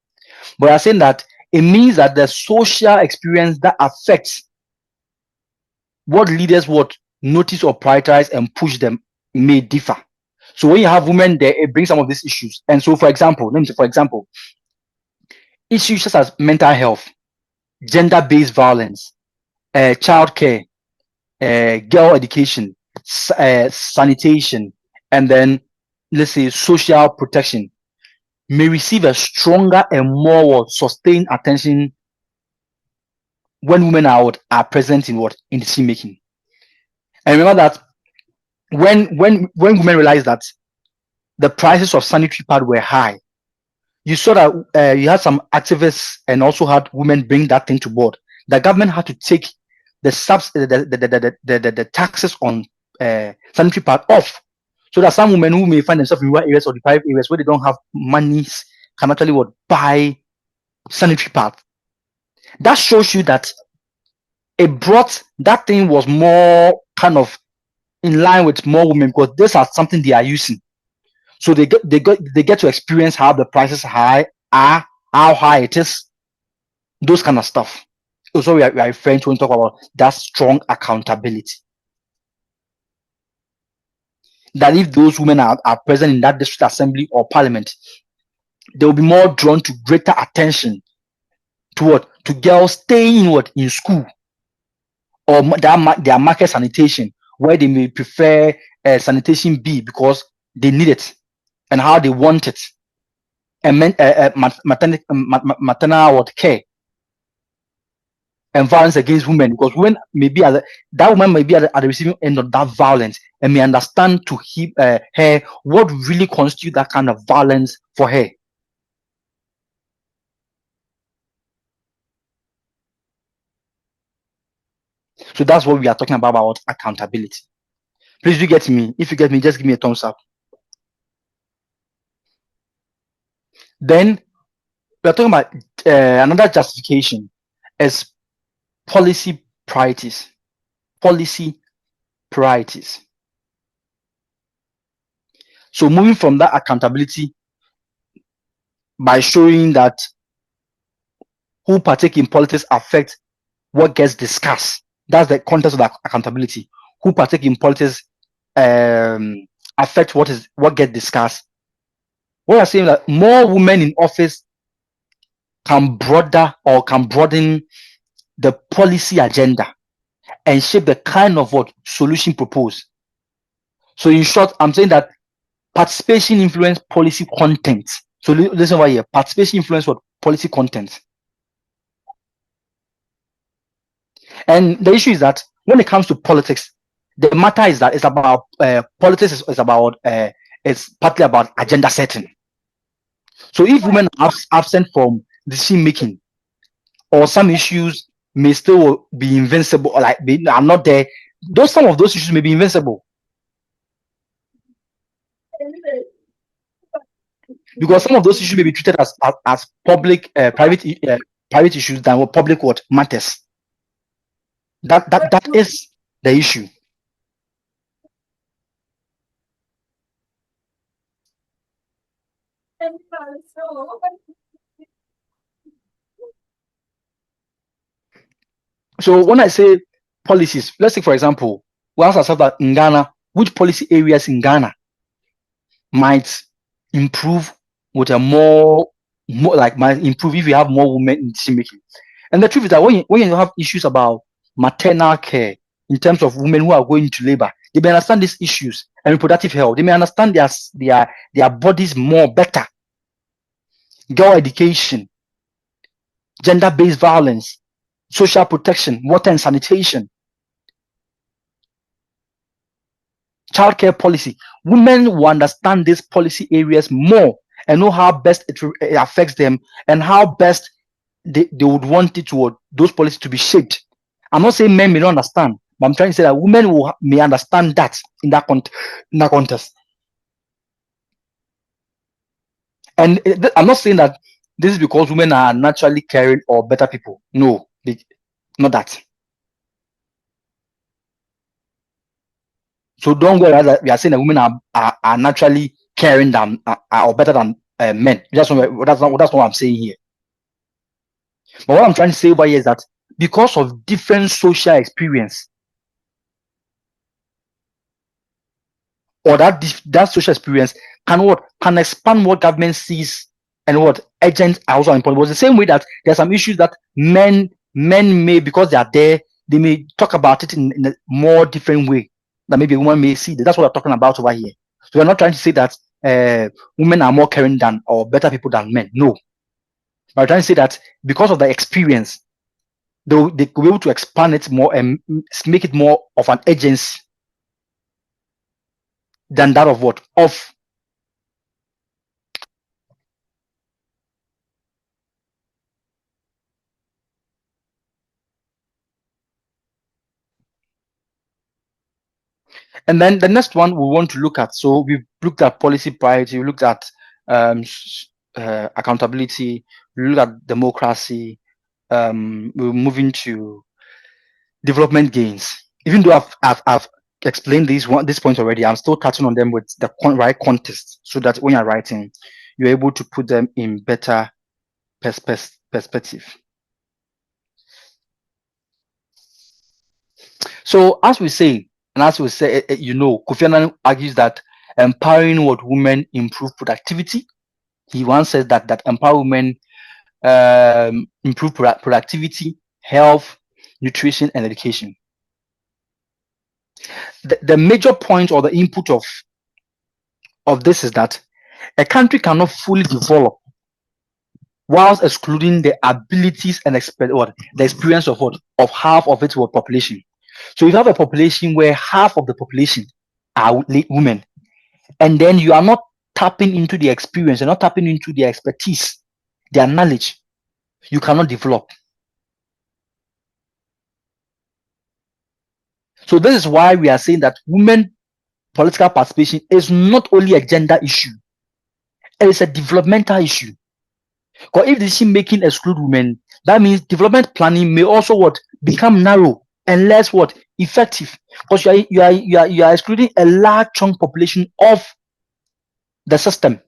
But we are saying that it means that the social experience that affects what leaders would notice or prioritize and push them may differ. So when you have women there, it brings some of these issues. And so, for example, issues such as mental health, gender-based violence, childcare, girl education, sanitation, and then let's say social protection may receive a stronger and more sustained attention when women are present in decision making. And remember that when women realized that the prices of sanitary pad were high, you saw that you had some activists and also had women bring that thing to board. The government had to take the taxes on sanitary pad off, so that some women who may find themselves in rural areas or deprived areas where they don't have money can actually buy sanitary pad. That shows you that it brought that thing was more kind of in line with more women, because this is something they are using. So they get to experience how the prices are, how high it is, those kind of stuff. Also, we are referring to when we talk about that strong accountability. That if those women are present in that district assembly or parliament, they will be more drawn to greater attention to girls staying in school, or their market sanitation, where they may prefer sanitation B because they need it and how they want it, and maternal care and violence against women, because women may be that woman may be at the receiving end of that violence and may understand to her what really constitutes that kind of violence for her. So that's what we are talking about accountability. Please do get me. If you get me, just give me a thumbs up. Then we are talking about another justification is policy priorities. Policy priorities. So moving from that accountability by showing that who partake in politics affect what gets discussed. That's the context of that accountability. Who partake in politics affect what gets discussed. We are saying that more women in office can broaden the policy agenda and shape the kind of solution proposed. So in short, I'm saying that participation influence policy content. So listen over here. Participation influence policy content. And the issue is that when it comes to politics, the matter is that it's about politics is about it's partly about agenda setting. So if women are absent from decision making, or some issues may still be invincible, or like they are not there, some of those issues may be invincible because some of those issues may be treated as public, private issues than what public what matters. That is the issue. So when I say policies, let's take for example, we ask ourselves that in Ghana, which policy areas in Ghana might improve with a more like might improve if you have more women in decision making. And the truth is that when you have issues about maternal care in terms of women who are going to labor, they may understand these issues and reproductive health. They may understand their bodies more better. Girl education, gender-based violence, social protection, water and sanitation, childcare policy. Women will understand these policy areas more and know how best it affects them and how best they would want those policies to be shaped. I'm not saying men may not understand, but I'm trying to say that women may understand that in that context. And I'm not saying that this is because women are naturally caring or better people. No, not that. So don't worry that we are saying that women are naturally caring than or better than men. That's not what I'm saying here. But what I'm trying to say over here is that because of different social experience or that social experience can expand what government sees and what agents are also important. It was the same way that there are some issues that men may, because they are there, they may talk about it in a more different way that maybe a woman may see. That's what we're talking about over here. So we're not trying to say that women are more caring than or better people than men. No. But we're trying to say that because of the experience, they will be able to expand it more and make it more of an agency than that of what? Of And then the next one we want to look at. So we've looked at policy priority, we looked at accountability, we looked at democracy. We're moving to development gains. Even though I've explained this point already, I'm still touching on them with the right context, so that when you're writing, you're able to put them in better perspective. So as we say, and as we say, Kofi Annan argues that empowering women improve productivity. He once said that empower women improve productivity, health, nutrition, and education. The major point or the input of this is that a country cannot fully develop whilst excluding the abilities and the experience of half of its population. So if you have a population where half of the population are women, and then you are not tapping into the experience, you're not tapping into their expertise, their knowledge, you cannot develop. So this is why we are saying that women political participation is not only a gender issue, it is a developmental issue. Because if decision making exclude women, that means development planning may also become narrow and less effective. Because you are excluding a large chunk population of the system.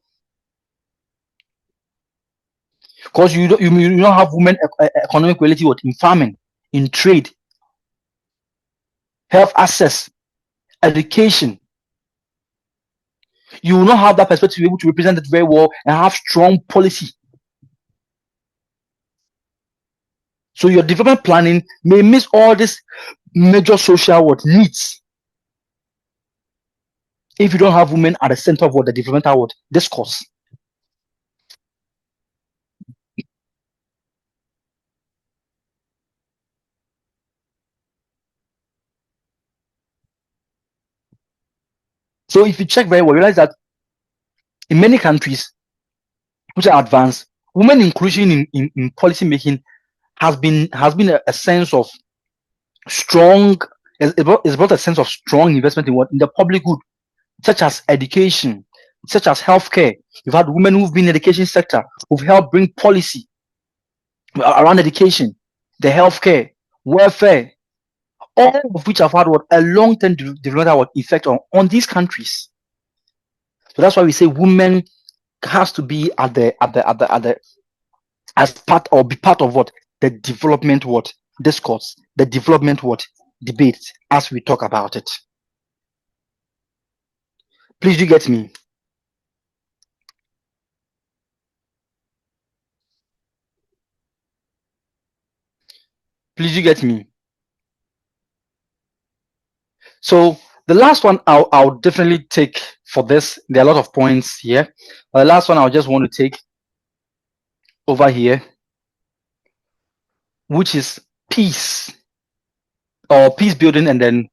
Because you don't have women economic equality in farming, in trade, health access, education. You will not have that perspective to be able to represent it very well and have strong policy. So your development planning may miss all these major social needs if you don't have women at the center of the developmental discourse. So if you check very well, you realize that in many countries, which are advanced. Women inclusion in policy making has been a sense of strong. It's brought a sense of strong investment in the public good, such as education, such as healthcare. You've had women who've been in the education sector who've helped bring policy around education, the healthcare, welfare, all of which have had what a long-term developmental effect on these countries. So that's why we say women has to be at the as part or be part of what the development what discourse, the development what debate as we talk about it. Please do get me. Please do get me. So the last one I'll definitely take for this. There are a lot of points here. The last one I'll just want to take over here, which is peace or peace building and then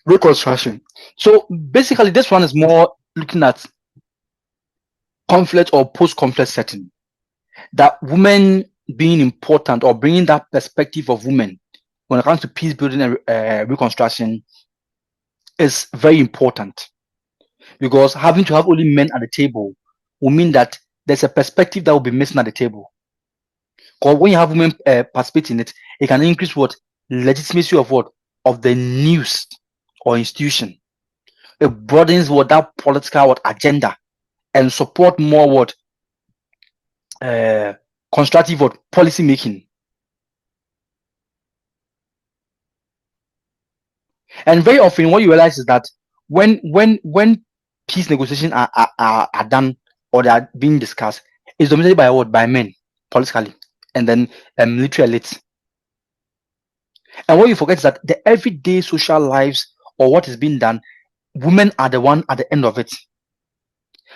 reconstruction. So basically, this one is more looking at conflict or post-conflict setting. That women being important or bringing that perspective of women when it comes to peace building and reconstruction is very important, because having to have only men at the table will mean that there's a perspective that will be missing at the table. Because when you have women participate in it, it can increase what legitimacy of what of the news or institution. It broadens what that political what agenda and support more what constructive what policy making. And very often, what you realize is that when peace negotiations are done or they are being discussed, it's dominated by what by men politically, and then military elites. And what you forget is that the everyday social lives or what is being done, women are the one at the end of it.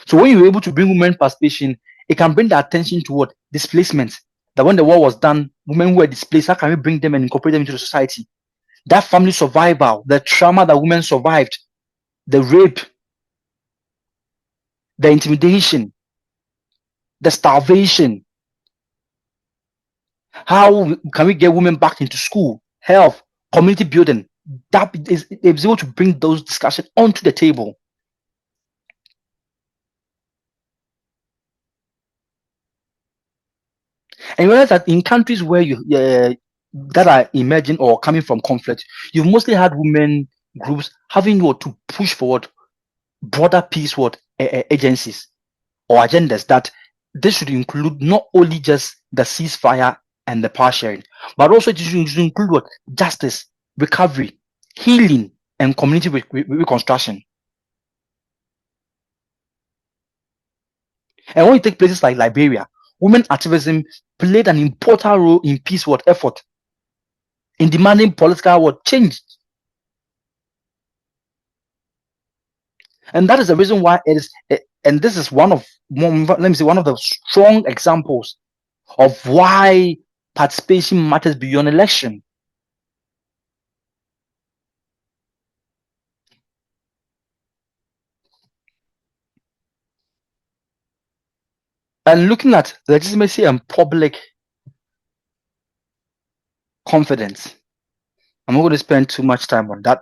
So when you're able to bring women participation, it can bring the attention to what displacement. That when the war was done, women who were displaced, how can we bring them and incorporate them into the society? That family survival, the trauma that women survived, the rape, the intimidation, the starvation. How can we get women back into school, health, community building? That is able to bring those discussions onto the table. And you realize that in countries where you that are emerging or coming from conflict, you've mostly had women groups having what to push forward broader peace what agencies or agendas, that this should include not only just the ceasefire and the power sharing, but also it should include what justice, recovery, healing, and community reconstruction. And when you take places like Liberia, women activism played an important role in peace what effort, in demanding political what change. And that is the reason why it is, and this is one of one of the strong examples of why participation matters beyond election. And looking at legitimacy and public confidence, I'm not going to spend too much time on that.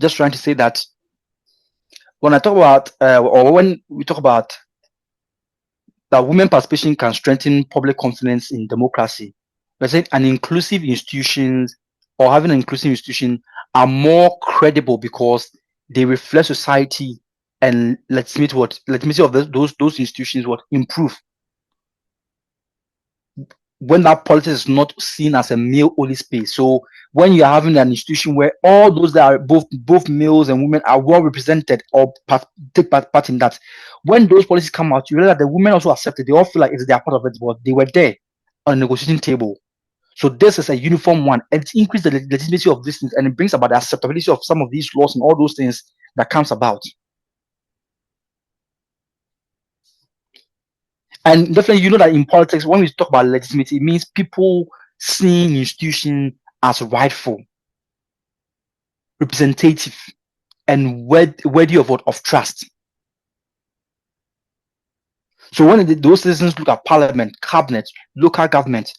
Just trying to say that when I talk about, or when we talk about that women participation can strengthen public confidence in democracy, we're saying an inclusive institutions or having an inclusive institution are more credible because they reflect society, and legitimacy of those institutions what improve when that politics is not seen as a male only space. So when you're having an institution where all those that are both males and women are well represented or take part in that, when those policies come out, you realize that the women also accept it. They all feel like they are part of it, but they were there on the negotiating table. So this is a uniform one, and it increases the legitimacy of these things, and it brings about the acceptability of some of these laws and all those things that comes about. And definitely, you know that in politics, when we talk about legitimacy, it means people seeing institutions as rightful, representative, and worthy of trust. So when those citizens look at parliament, cabinet, local government,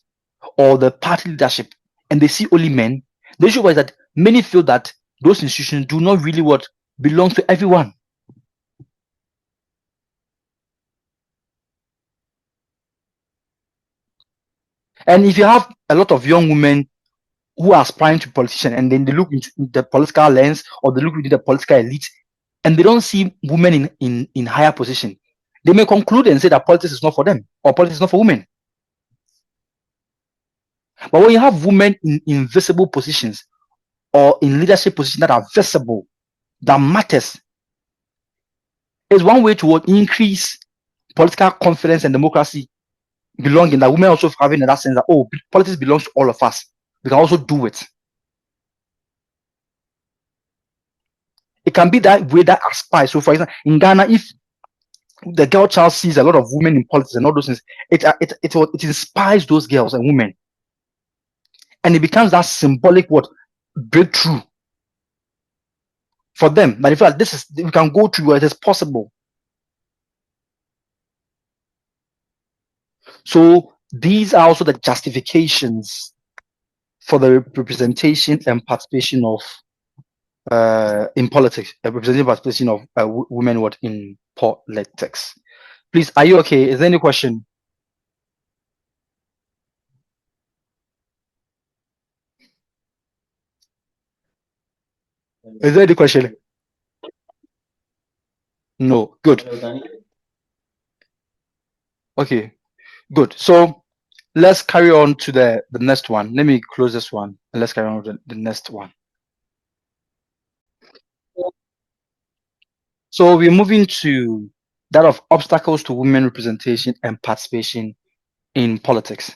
or the party leadership, and they see only men, the issue was that many feel that those institutions do not really what belong to everyone. And if you have a lot of young women who are aspiring to politician, and then they look into the political lens or they look into the political elite, and they don't see women in higher position, they may conclude and say that politics is not for them or politics is not for women. But when you have women in invisible positions or in leadership positions that are visible, that matters, is one way to increase political confidence and democracy belonging, that women also having in that sense that, oh, politics belongs to all of us. We can also do it. It can be that way that aspires. So, for example, in Ghana, if the girl child sees a lot of women in politics and all those things, it inspires those girls and women, and it becomes that symbolic what breakthrough for them. But if like, this is, we can go through, it is possible. So these are also the justifications for the representation and participation of in politics, representing participation of women what in politics. Please, are you okay? Is there any question? Is there any question? No. Good. Okay. Good. So let's carry on to the next one. Let me close this one and let's carry on with the next one. So we're moving to that of obstacles to women representation and participation in politics.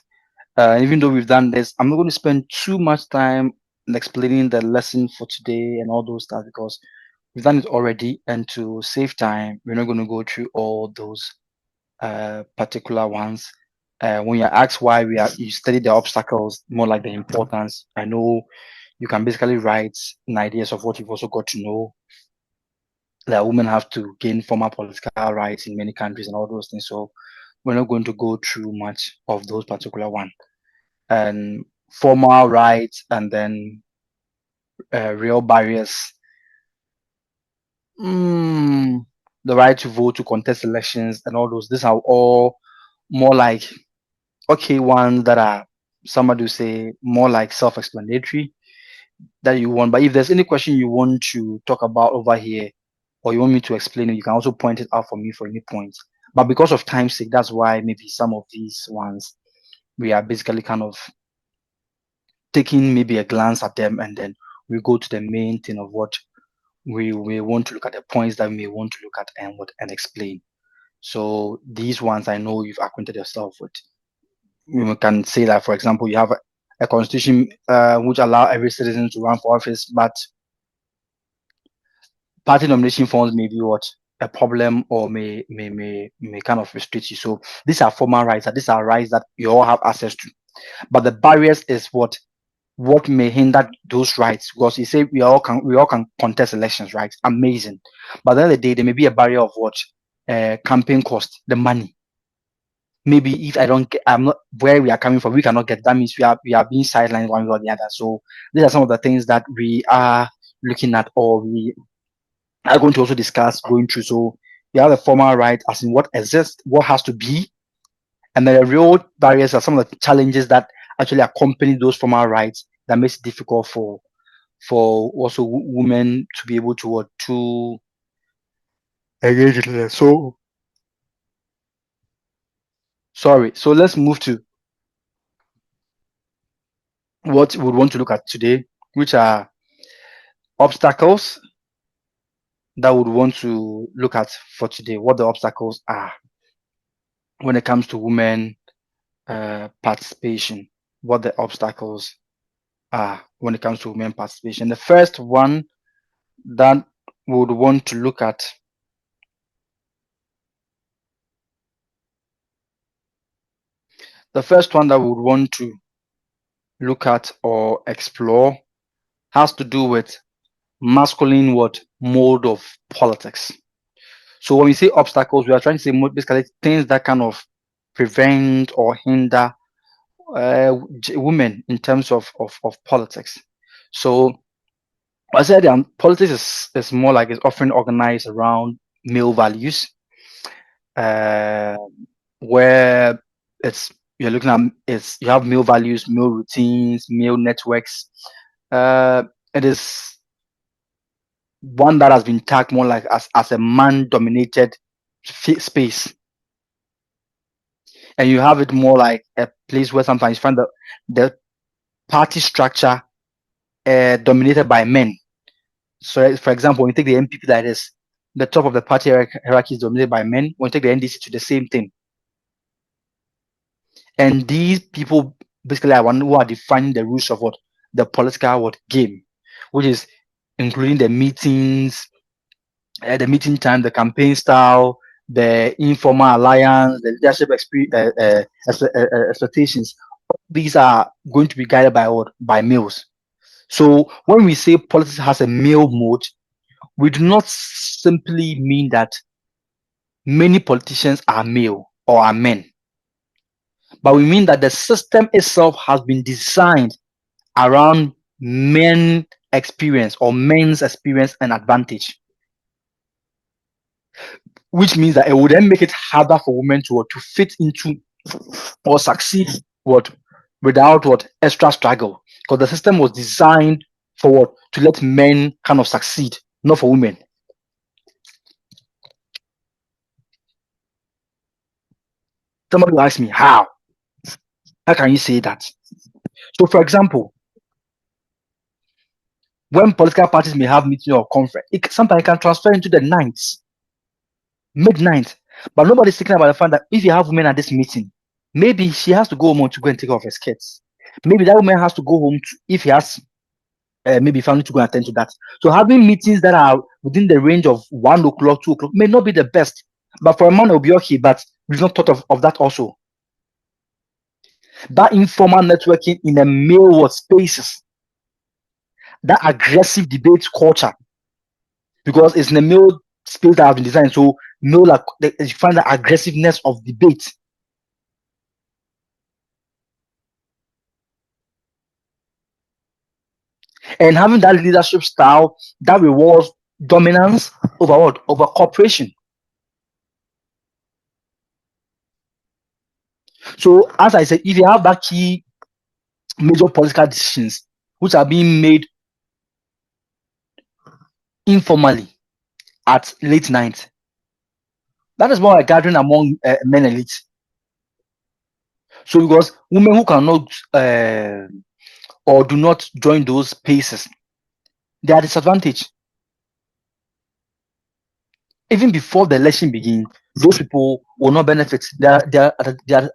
Even though we've done this, I'm not going to spend too much time in explaining the lesson for today and all those stuff because we've done it already. And to save time, we're not going to go through all those particular ones. When you're asked why you study the obstacles, more like the importance. I know you can basically write in ideas of what you've also got to know, that women have to gain formal political rights in many countries and all those things. So we're not going to go through much of those particular ones. And formal rights and then real barriers. The right to vote, to contest elections, and all those. These are all more like okay ones that are, somebody would say, more like self-explanatory that you want. But if there's any question you want to talk about over here, or you want me to explain it, you can also point it out for me for any points. But because of time's sake, that's why maybe some of these ones we are basically kind of taking maybe a glance at them, and then we go to the main thing of what we want to look at, the points that we may want to look at and explain. So these ones I know you've acquainted yourself with. You can say that, for example, you have a constitution which allow every citizen to run for office, but party nomination forms may be what a problem or may kind of restrict you. So these are formal rights, these are rights that you all have access to. But the barriers is what may hinder those rights, because you say we all can contest elections, right? Amazing. But at the end of the day, there may be a barrier of what campaign cost, the money. Maybe if I'm not where we are coming from, we cannot get, that means we are being sidelined one way or the other. So these are some of the things that we are looking at, or we are going to also discuss going through. So you have a formal right as in what exists, what has to be, and then the real barriers are some of the challenges that actually accompany those formal rights that makes it difficult for also women to be able to engage in it. So sorry. So let's move to what we would want to look at today, which are obstacles that we would want to look at for today. What the obstacles are when it comes to women participation. What the obstacles are when it comes to women participation. The first one that we would want to look at, the first one that we would want to look at or explore has to do with masculine mode of politics. So when we say obstacles, we are trying to say basically things that kind of prevent or hinder women in terms of politics. So I said politics is more like it's often organized around male values, uh, where it's you're looking at it's you have male values, male routines, male networks. It is one that has been tagged more like as a man dominated space, and you have it more like a place where sometimes you find the party structure dominated by men. So, for example, when you take the MPP like this, the top of the party hierarchy is dominated by men. When you take the NDC to the same thing, and these people basically are one who are defining the rules of what the political game, which is including the meeting time, the campaign style, the informal alliance, the leadership expectations. These are going to be guided by what? By males. So when we say politics has a male mode, we do not simply mean that many politicians are male or are men, but we mean that the system itself has been designed around men experience or men's experience and advantage, which means that it would then make it harder for women to fit into or succeed without extra struggle, because the system was designed for to let men kind of succeed, not for women. Somebody will ask me how can you say that? So for example, when political parties may have meeting or conference, sometimes it can transfer into the nights, midnight. But nobody's thinking about the fact that if you have women at this meeting, maybe she has to go home to go and take off her skirts. Maybe that woman has to go home if he has maybe family to go and attend to that. So having meetings that are within the range of 1 o'clock, 2 o'clock may not be the best. But for a man, it will be okay. But we've not thought of that also. That informal networking in the male world spaces, that aggressive debate culture, because it's in the male space that have been designed. So male, like, you find the aggressiveness of debate. And having that leadership style that rewards dominance over what? Over cooperation. So as I said, if you have that key major political decisions which are being made informally at late night, that is more like gathering among men elites. So because women who cannot or do not join those spaces, they are disadvantaged. Even before the election begins, those people will not benefit. They are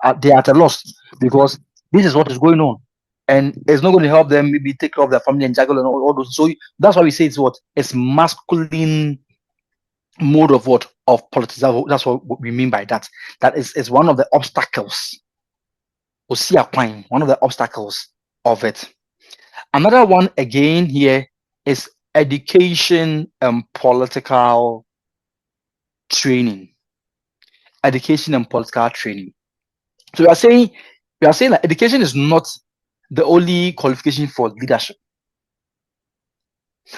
at a loss, because this is what is going on, and it's not going to help them maybe take care of their family and juggle and all those. So that's why we say it's masculine mode of politics. That's what we mean by that. That is one of the obstacles. One of the obstacles of it. Another one again here is education and political training. Education and political training. So we are saying that education is not the only qualification for leadership,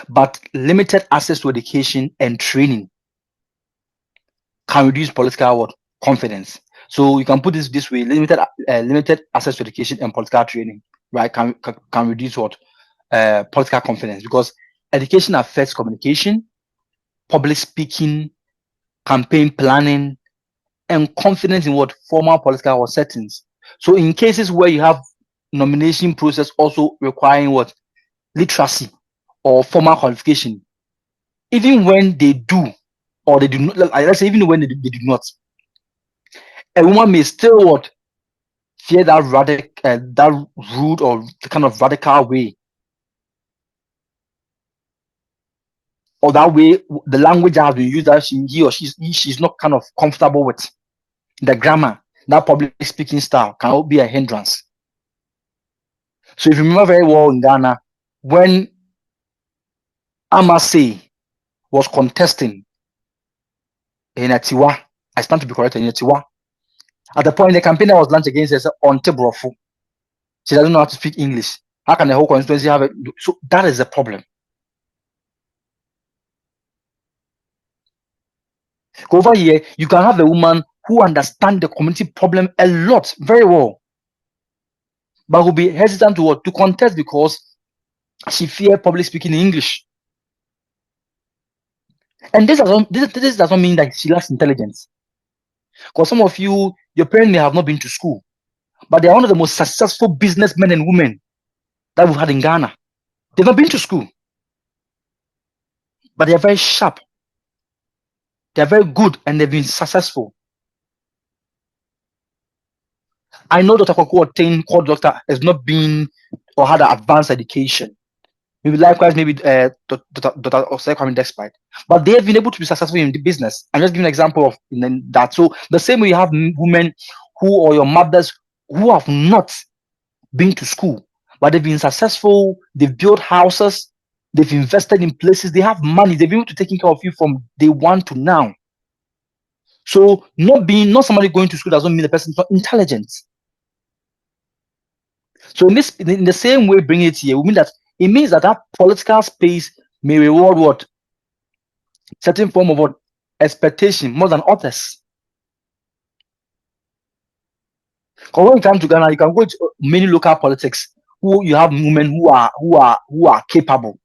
but limited access to education and training can reduce political confidence. So you can put this way: limited access to education and political training, right? Can reduce political confidence, because education affects communication, public speaking, campaign planning, and confidence in formal political settings. So in cases where you have nomination process also requiring literacy or formal qualification, even when they do or they do not, let's say even when they do not, a woman may still fear that rude or the kind of radical way, or that way the language that has been used that he or she's not kind of comfortable with. The grammar, that public speaking style can be a hindrance. So if you remember very well in Ghana, when Amase was contesting in a Tiwa. I stand to be corrected, in a Tiwa. At the point the campaign that was launched against us on Tebrofu, she doesn't know how to speak English. How can the whole constituency have it? So that is the problem. Over here, you can have a woman who understands the community problem a lot, very well, but will be hesitant to what? To contest because she fears public speaking in English. And this does not mean that she lacks intelligence. Because some of you, your parents may have not been to school, but they are one of the most successful businessmen and women that we've had in Ghana. They've not been to school, but they are very sharp. They are very good, and they've been successful. I know Dr. Kwaku Otain, called doctor, has not been or had an advanced education. Maybe likewise, maybe Dr. Osei Kwame despite. But they have been able to be successful in the business. I'm just giving an example of that. So the same way you have women who, or your mothers, who have not been to school, but they've been successful, they've built houses, they've invested in places, they have money, they've been able to take care of you from day one to now. So not somebody going to school doesn't mean the person is not intelligent. So in the same way, bring it here, we mean that it means that political space may reward what? Certain form of what? Expectation more than others. Because when you come to Ghana, you can go to many local politics who you have women who are capable,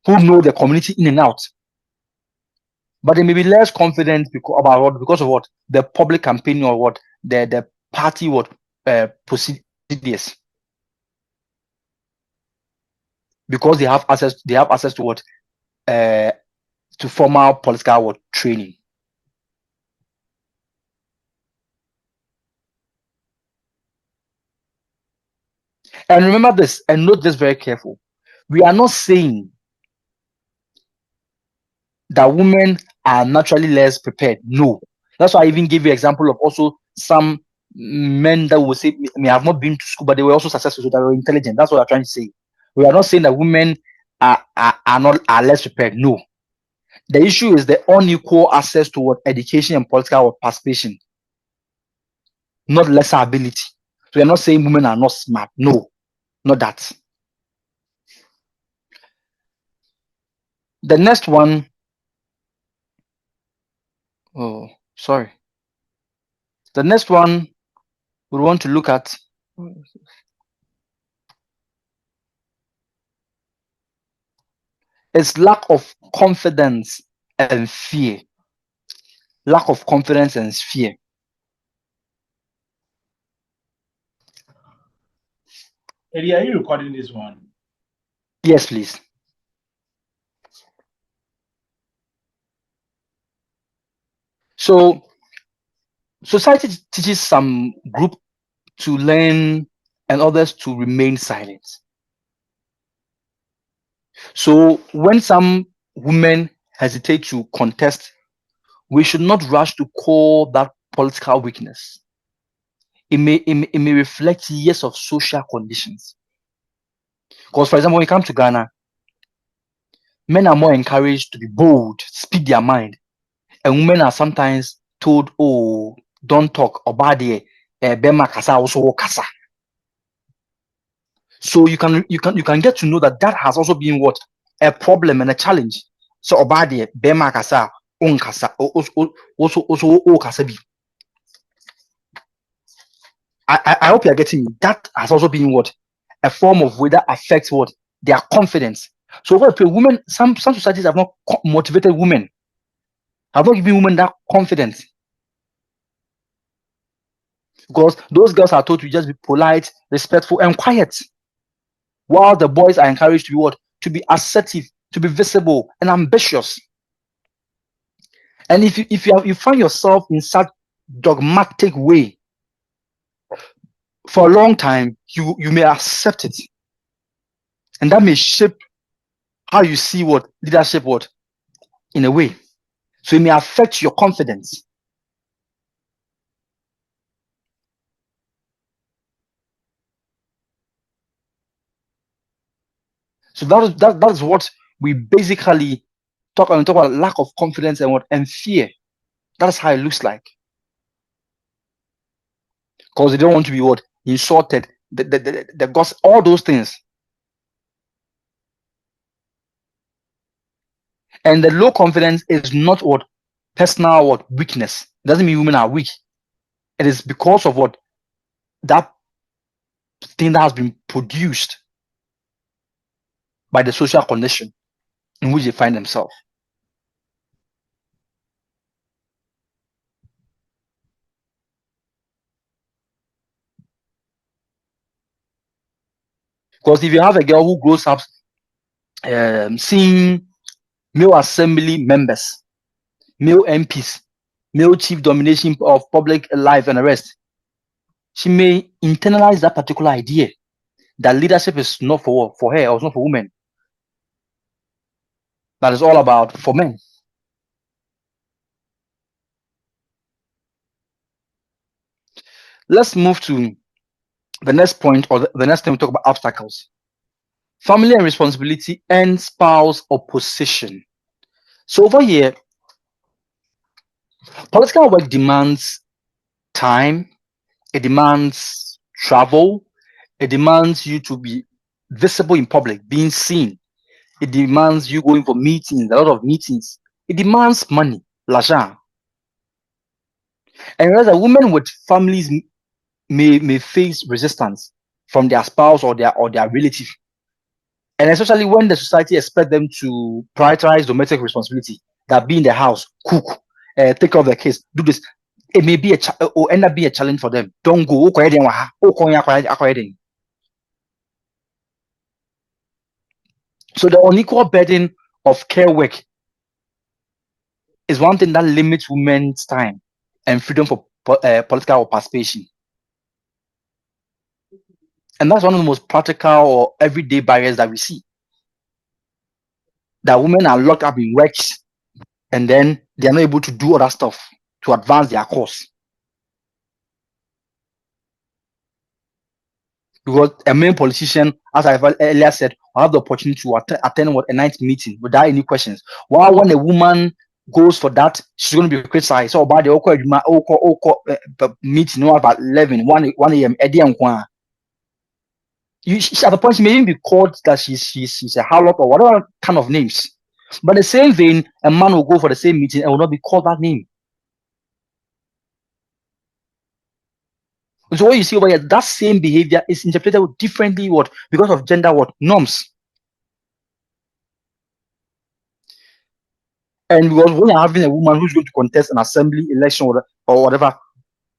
who know the community in and out. But they may be less confident because of what? The public campaign or what? The party procedures. Because they have access to what? To formal political training. And remember this, and note this very careful. We are not saying that women are naturally less prepared. No. That's why I even give you an example of also some men that will say may have not been to school, but they were also successful, so they were intelligent. That's what I'm trying to say. We are not saying that women are less prepared. No. The issue is the unequal access to education and political participation, not lesser ability. So we're not saying women are not smart. No, not that. The next one, oh, sorry. The next one we want to look at is lack of confidence and fear. Lack of confidence and fear. Eddie, are you recording this one? Yes, please. So, society teaches some group to learn and others to remain silent. So, when some women hesitate to contest, we should not rush to call that political weakness. It may reflect years of social conditions. Because, for example, when you come to Ghana, men are more encouraged to be bold, speak their mind, and women are sometimes told, "Oh, don't talk about the bema kasa also kasa." So you can get to know that has also been what a problem and a challenge. So about the bema kasa on kasa also kasa bi. I hope you are getting me. That has also been what a form of way that affects what their confidence. So for women, some societies have not motivated women, have not given women that confidence. Because those girls are told to just be polite, respectful, and quiet, while the boys are encouraged to be what? To be assertive, to be visible, and ambitious. And if you find yourself in such dogmatic way for a long time, you may accept it, and that may shape how you see what leadership in a way. So it may affect your confidence. So that is what we basically talk about lack of confidence and fear. That's how it looks like. Because they don't want to be what? Insulted, the gossip, all those things. And the low confidence is not what? Personal what? Weakness. It doesn't mean women are weak. It is because of what? That thing that has been produced by the social condition in which they find themselves. Because if you have a girl who grows up seeing male assembly members, male MPs, male chief domination of public life and the rest, she may internalize that particular idea that leadership is not for her or it's not for women. That is all about for men. Let's move to the next point, or the next time we talk about obstacles. Family and responsibility and spouse opposition. So over here, political work demands time, it demands travel, it demands you to be visible in public, being seen. It demands you going for meetings, a lot of meetings. It demands money, l'argent. And rather, women with families may face resistance from their spouse or their relative. And especially when the society expects them to prioritize domestic responsibility, that be in the house, cook, take care of the kids, do this. It may be or end up being a challenge for them. Don't go. So the unequal burden of care work is one thing that limits women's time and freedom for political participation. And that's one of the most practical or everyday barriers that we see. That women are locked up in works and then they are not able to do other stuff to advance their cause. Because a main politician, as I earlier said, will have the opportunity to attend a night meeting without any questions. While when a woman goes for that, she's going to be criticized. So about the meeting about 1 a.m. At the point she may even be called that she's a harlot or whatever kind of names. But the same vein, a man will go for the same meeting and will not be called that name. So what you see over here, that same behavior is interpreted differently because of gender norms. And because when you're having a woman who's going to contest an assembly election or whatever,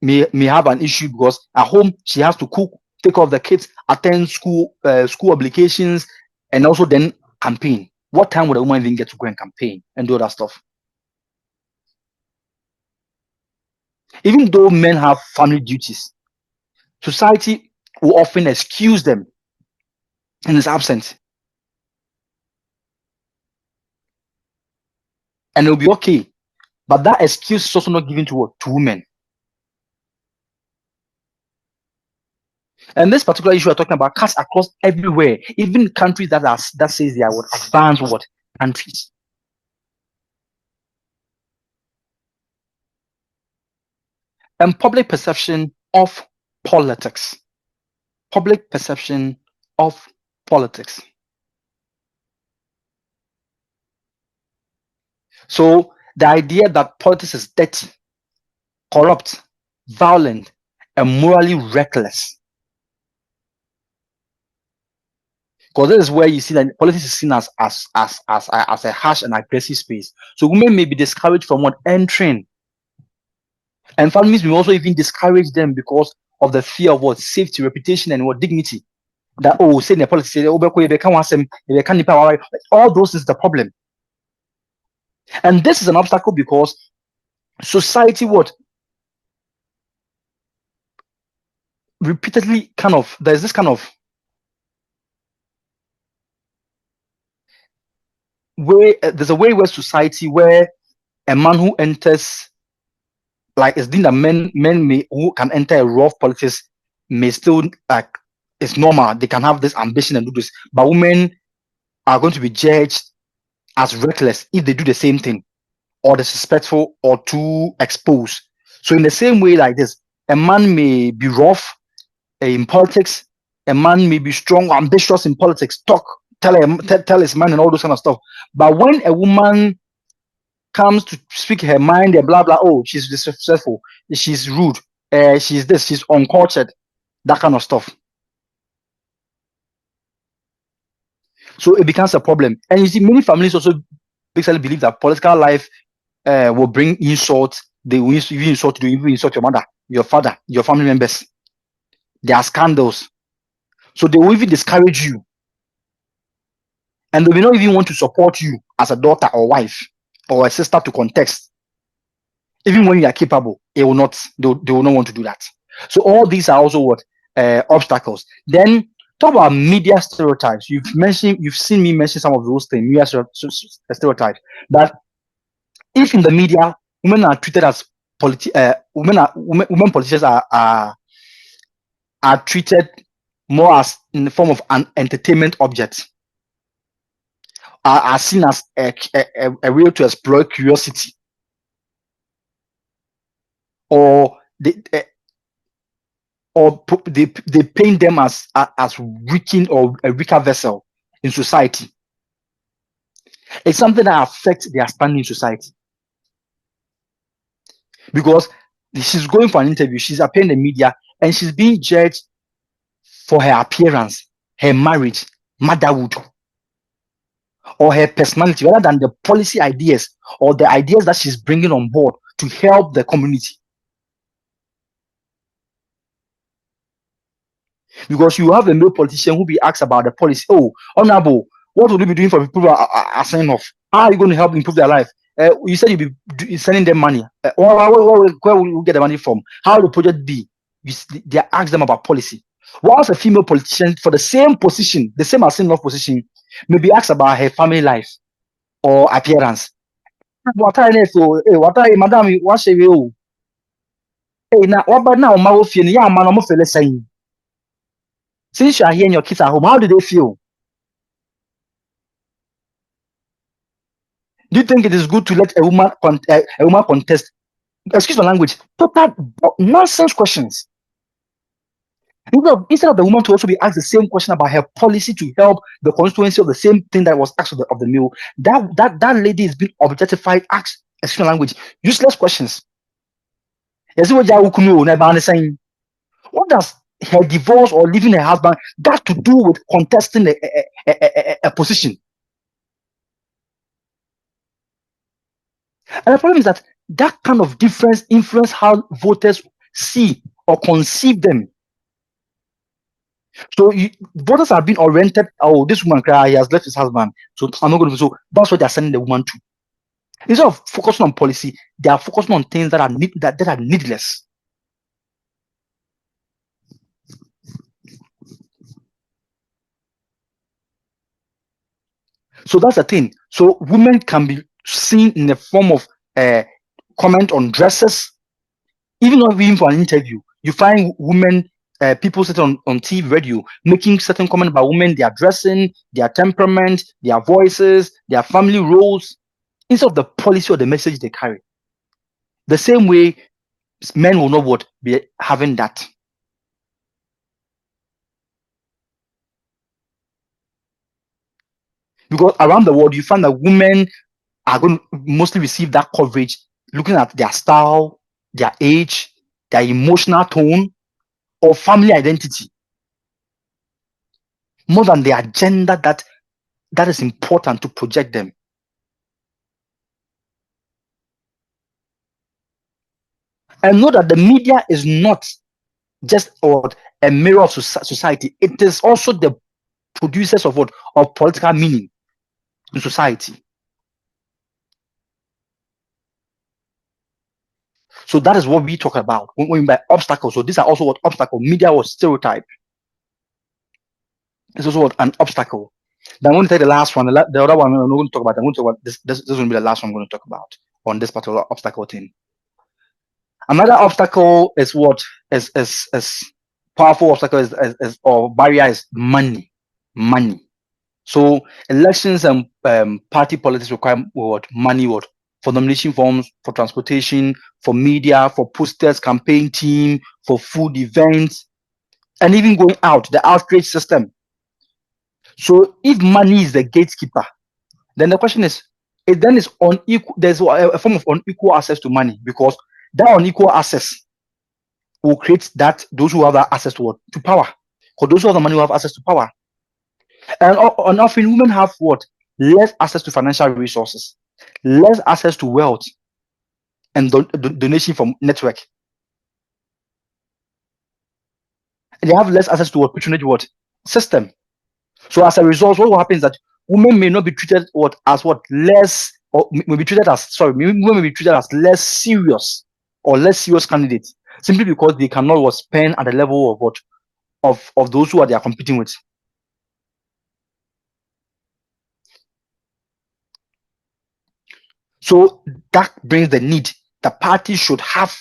may have an issue because at home she has to cook, take care of the kids, attend school obligations, and also then campaign. What time would a woman even get to go and campaign and do that stuff? Even though men have family duties, society will often excuse them in his absence. And it'll be okay. But that excuse is also not given to women. And this particular issue we're talking about cuts across everywhere, even countries that says they are advanced countries. And public perception of politics. Public perception of politics. So the idea that politics is dirty, corrupt, violent, and morally reckless. Because this is where you see that politics is seen as a harsh and aggressive space. So women may be discouraged from entering. And families may also even discourage them because of the fear of safety, reputation, and dignity. That say in the politics, all those is the problem. And this is an obstacle because society repeatedly there's this kind of way, there's a way where society where a man who enters, like it's deemed that men who can enter a rough politics may still it's normal, they can have this ambition and do this, but women are going to be judged as reckless if they do the same thing or disrespectful or too exposed. So in the same way like this, a man may be rough in politics, a man may be strong, ambitious in politics, tell his mind and all those kind of stuff. But when a woman comes to speak her mind, blah blah, oh, she's disrespectful, she's rude, she's this, she's uncultured, that kind of stuff. So it becomes a problem. And you see, many families also basically believe that political life will bring insult. They will even insult you, even insult your mother, your father, your family members. There are scandals. So they will even discourage you. And they will not even want to support you as a daughter or wife or a sister to contest. Even when you are capable, they will not want to do that. So all these are also what obstacles. Then talk about media stereotypes. You've seen me mention some of those things, media stereotypes. That if in the media women are treated as women politicians are treated more as in the form of an entertainment object, are seen as a way to exploit curiosity, or they paint them as weakened or a weaker vessel in society. It's something that affects their standing in society. Because she's going for an interview, she's appearing in the media, and she's being judged for her appearance, her marriage, motherhood, or her personality, rather than the policy ideas or the ideas that she's bringing on board to help the community. Because you have a male politician who be asked about the policy. Oh, honorable, what will you be doing for people who are signing off? How are you going to help improve their life? You said you'll be sending them money. Where will you get the money from? How will the project be? They ask them about policy. Whilst a female politician for the same position, the same as signing off position, may be asked about her family life or appearance. What are you, madam? What say you? Hey, now what about now? My wife, yeah, man, I'm feel saying. Since you are here and your kids at home, how do they feel? Do you think it is good to let a woman contest? Excuse my language. Total nonsense questions. Instead of the woman to also be asked the same question about her policy to help the constituency of the same thing that was asked of the male, that lady is being objectified, asked, excuse my language, useless questions. What does her divorce or leaving her husband got to do with contesting a position? And the problem is that kind of difference influence how voters see or conceive them. So voters are being oriented, oh, this woman cry, he has left his husband, so I'm not going to. So that's what they're sending the woman to. Instead of focusing on policy, they are focusing on things that are needless. So that's the thing. So women can be seen in the form of comment on dresses, even not even for an interview. You find women, people sit on TV, radio, making certain comments about women, their dressing, their temperament, their voices, their family roles, instead of the policy or the message they carry. The same way men will not be having that. Because around the world, you find that women are going to mostly receive that coverage looking at their style, their age, their emotional tone, or family identity, more than the agenda that is important to project them. And know that the media is not just a mirror of society. It is also the producers of political meaning in society. So that is what we talk about when we by obstacles. So these are also what obstacle. Media was stereotype. It's also what an obstacle. Then I'm going to take the last one. The other one I'm not going to talk about. I'm going to talk about this. This is going to be the last one I'm going to talk about on this particular obstacle thing. Another obstacle is what is powerful obstacle is or barrier is money. So elections and party politics require what money, for nomination forms, for transportation, for media, for posters, campaign team, for food events, and even going out, the outreach system. So if money is the gatekeeper, then the question is, it then is unequal. There's a form of unequal access to money, because that unequal access will create that those who have that access to what? To power. Because those who have the money will have access to power. And often women have what? Less access to financial resources, less access to wealth and donation from network. They have less access to what? Patronage what? System. So as a result, what will happen is that women may not be treated as less, or may be treated as, women may be treated as less serious or less serious candidates, simply because they cannot spend at the level of of those who they are competing with. So that brings the need that parties should have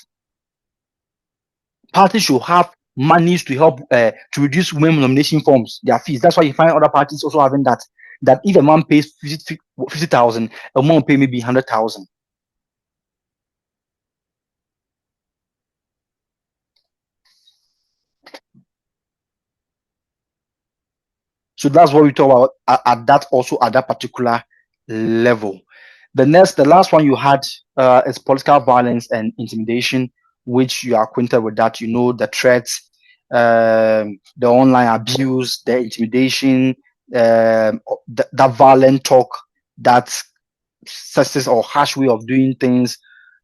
monies to help to reduce women nomination forms, their fees. That's why you find other parties also having that if a man pays 50,000, a woman will pay maybe 100,000. So that's what we talk about at that particular level. The last one you had is political violence and intimidation, which you are acquainted with that. You know the threats, the online abuse, the intimidation, that violent talk, that sexist or harsh way of doing things,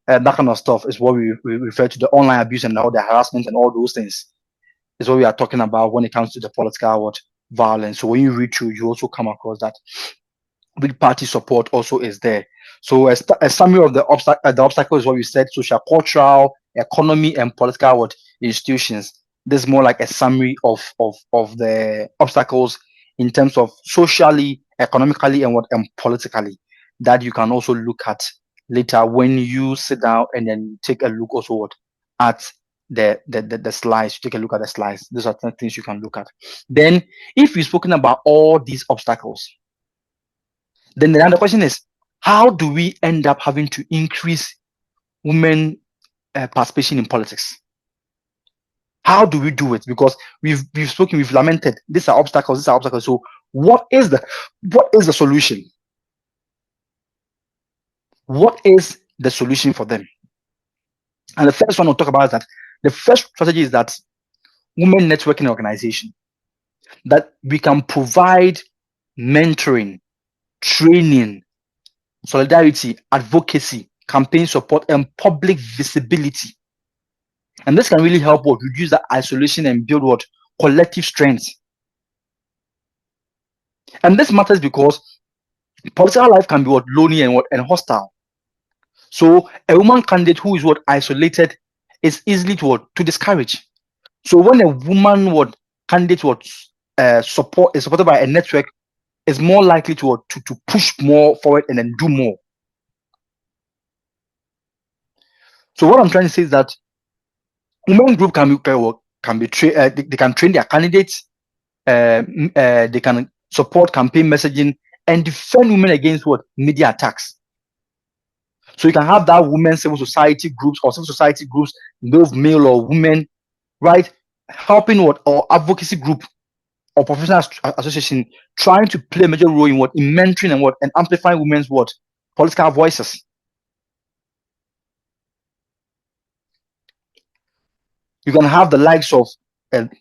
that kind of stuff is what we refer to, the online abuse and all the harassment and all those things is what we are talking about when it comes to the political violence. So when you read through, you also come across that big party support also is there. So a summary of the obstacles is what we said: social, cultural, economy, and political institutions. This is more like a summary of the obstacles in terms of socially, economically, and politically, that you can also look at later when you sit down and then take a look also at the slides. Take a look at the slides. Those are the things you can look at. Then, if we've spoken about all these obstacles, then the question is, how do we end up having to increase women participation in politics? How do we do it? Because we've spoken, we've lamented, these are obstacles. So what is the solution? What is the solution for them? And the first one we'll talk about is that the first strategy is that women networking organization, that we can provide mentoring, training, solidarity, advocacy, campaign support, and public visibility. And this can really help reduce that isolation and build collective strength. And this matters because political life can be lonely and hostile. So a woman candidate who is isolated is easily to discourage. So when a woman candidate is supported by a network, is more likely to push more forward and then do more. So what I'm trying to say is that women group can be trained. They can train their candidates. They can support campaign messaging and defend women against media attacks. So you can have that women civil society groups or civil society groups, both male or women, right, helping or advocacy group or professional association trying to play a major role in mentoring and amplifying women's political voices. You can have the likes of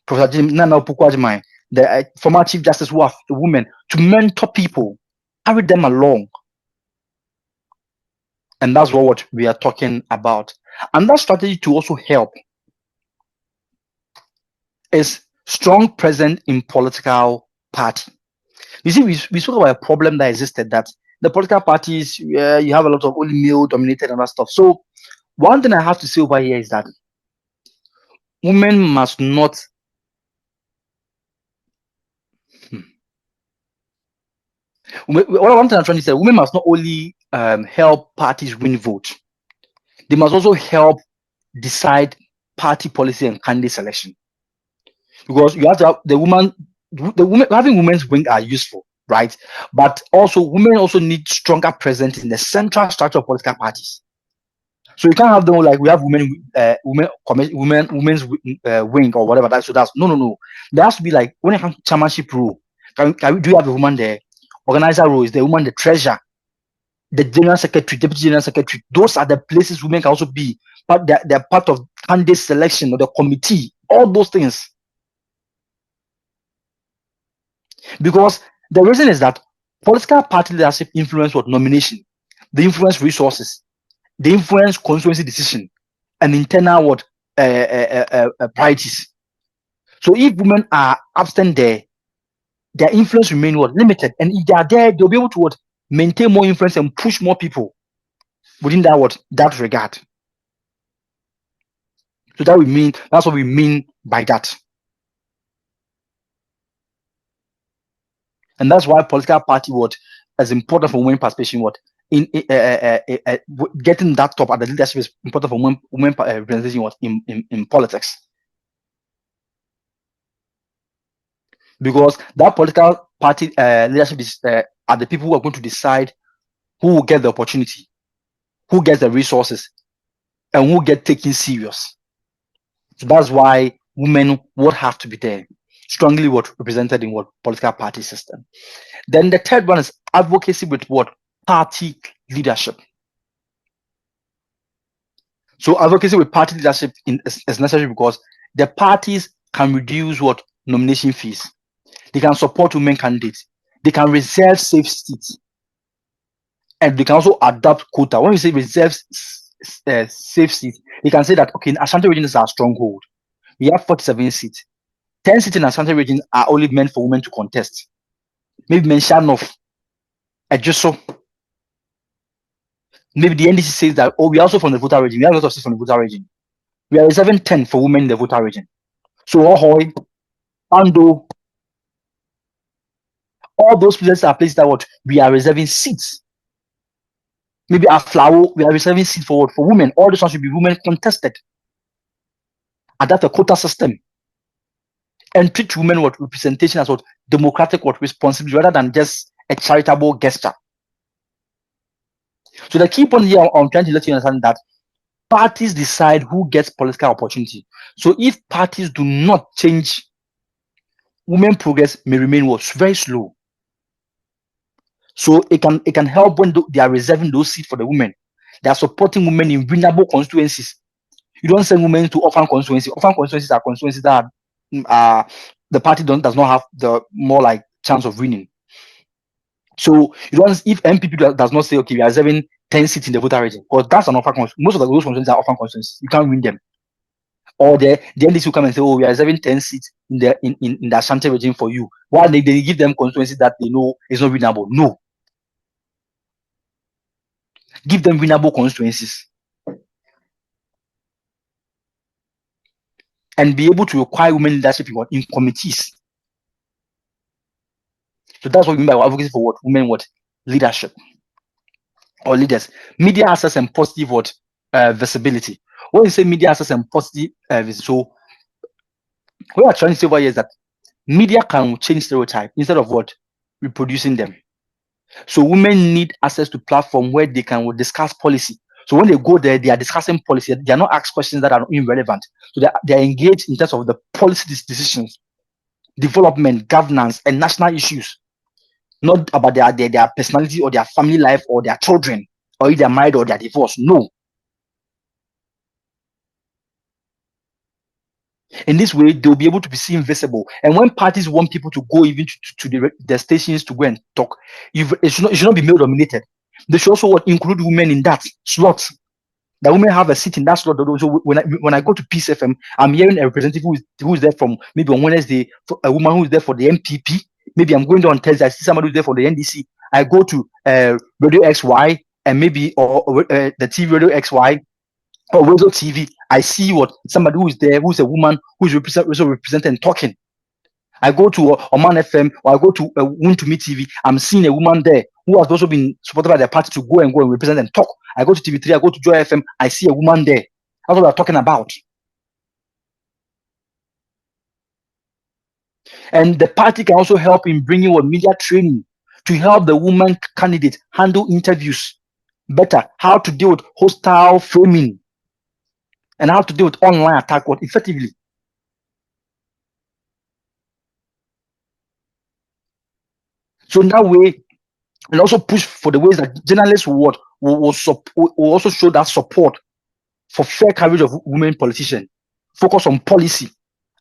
Professor Nana Opukwa-Agyeman, the former Chief Justice, who are women, to mentor people, carry them along. And that's what we are talking about. And that strategy to also help is strong presence in political party. You see, we spoke about a problem that existed, that the political parties, you have a lot of only male dominated and that stuff. So one thing I have to say over here is that women must not one thing I'm trying to say, women must not only help parties win votes, they must also help decide party policy and candidate selection. Because you have to have the women having women's wing are useful, right? But also, women also need stronger presence in the central structure of political parties. So you can't have them like we have women's wing or whatever. So that's no. There has to be like when it comes to chairmanship role. Do you have a woman there? Organizer role is the woman, the treasurer, the general secretary, deputy general secretary. Those are the places women can also be, but they're part of candidate selection or the committee. All those things. Because the reason is that political party leadership influence what nomination, they influence resources, they influence constituency decision, and internal what priorities. So if women are absent there, their influence remain what limited, and if they are there, they'll be able to what maintain more influence and push more people within that regard. So that's what we mean by that. And that's why political party is important for women participation. In getting that top at the leadership is important for women representation in politics, because that political party leadership is are the people who are going to decide who will get the opportunity, who gets the resources, and who get taken serious. So that's why women would have to be there, strongly represented in political party system. Then the third one is advocacy with party leadership. So advocacy with party leadership is necessary because the parties can reduce nomination fees. They can support women candidates. They can reserve safe seats, and they can also adopt quota. When we say reserve safe seats, they can say that okay, in Ashanti region is our stronghold. We have 47 seats. 10 seats in Ashanti region are only meant for women to contest. Maybe mention of Ejuso. Maybe the NDC says that, we are also from the voter region. We have a lot of seats from the voter region. We are reserving 10 for women in the voter region. So, Ahoy, Ando, all those places are places that we are reserving seats. Maybe Aflao, we are reserving seats for women. All those ones should be women contested. Adapt a quota system. And treat women representation as democratic responsibility rather than just a charitable gesture. So the key point here I'm trying to let you understand that parties decide who gets political opportunity. So if parties do not change, women progress may remain very slow. So it can help when they are reserving those seats for the women. They are supporting women in winnable constituencies. You don't send women to orphan constituencies. Orphan constituencies are constituencies that the party does not have the more like chance of winning. So you don't, if MPP does not say okay, we are reserving 10 seats in the voter region, because that's an orphan constituency. Most of those constituencies are orphan constituencies. You can't win them. Or the NDC will come and say, oh, we are reserving 10 seats in the Ashanti region for you. While they give them constituencies that they know is not winnable. No. Give them winnable constituencies. And be able to require women leadership in committees. So that's what we mean by advocacy for women leadership or leaders. Media access and positive visibility. When you say media access and positive visibility, so what we are trying to say over here is that media can change stereotype instead of reproducing them. So women need access to platform where they can discuss policy. So when they go there, they are discussing policy. They are not asked questions that are irrelevant. So they are engaged in terms of the policy decisions, development, governance, and national issues. Not about their personality or their family life or their children, or if they're married or they're divorced. No. In this way, they'll be able to be seen visible. And when parties want people to go even to the stations to go and talk, it should not be male dominated. They should also include women in that slot. The women have a seat in that slot. So when I go to Peace FM, I'm hearing a representative who is there from maybe on Wednesday, a woman who is there for the MPP. Maybe I'm going there on Thursday, I see somebody who's there for the NDC. I go to Radio XY and maybe or the TV Radio XY or Radio TV. I see somebody who is there, who's a woman who's also represented and talking. I go to Oman FM or I go to Wuntumi TV. I'm seeing a woman there who has also been supported by the party to go and represent and talk. I go to TV3, I go to Joy FM, I see a woman there. That's what we're talking about. And the party can also help in bringing media training to help the woman candidate handle interviews better, how to deal with hostile framing, and how to deal with online attack effectively. So in that way, and also push for the ways that journalists will also show that support for fair coverage of women politicians, focus on policy,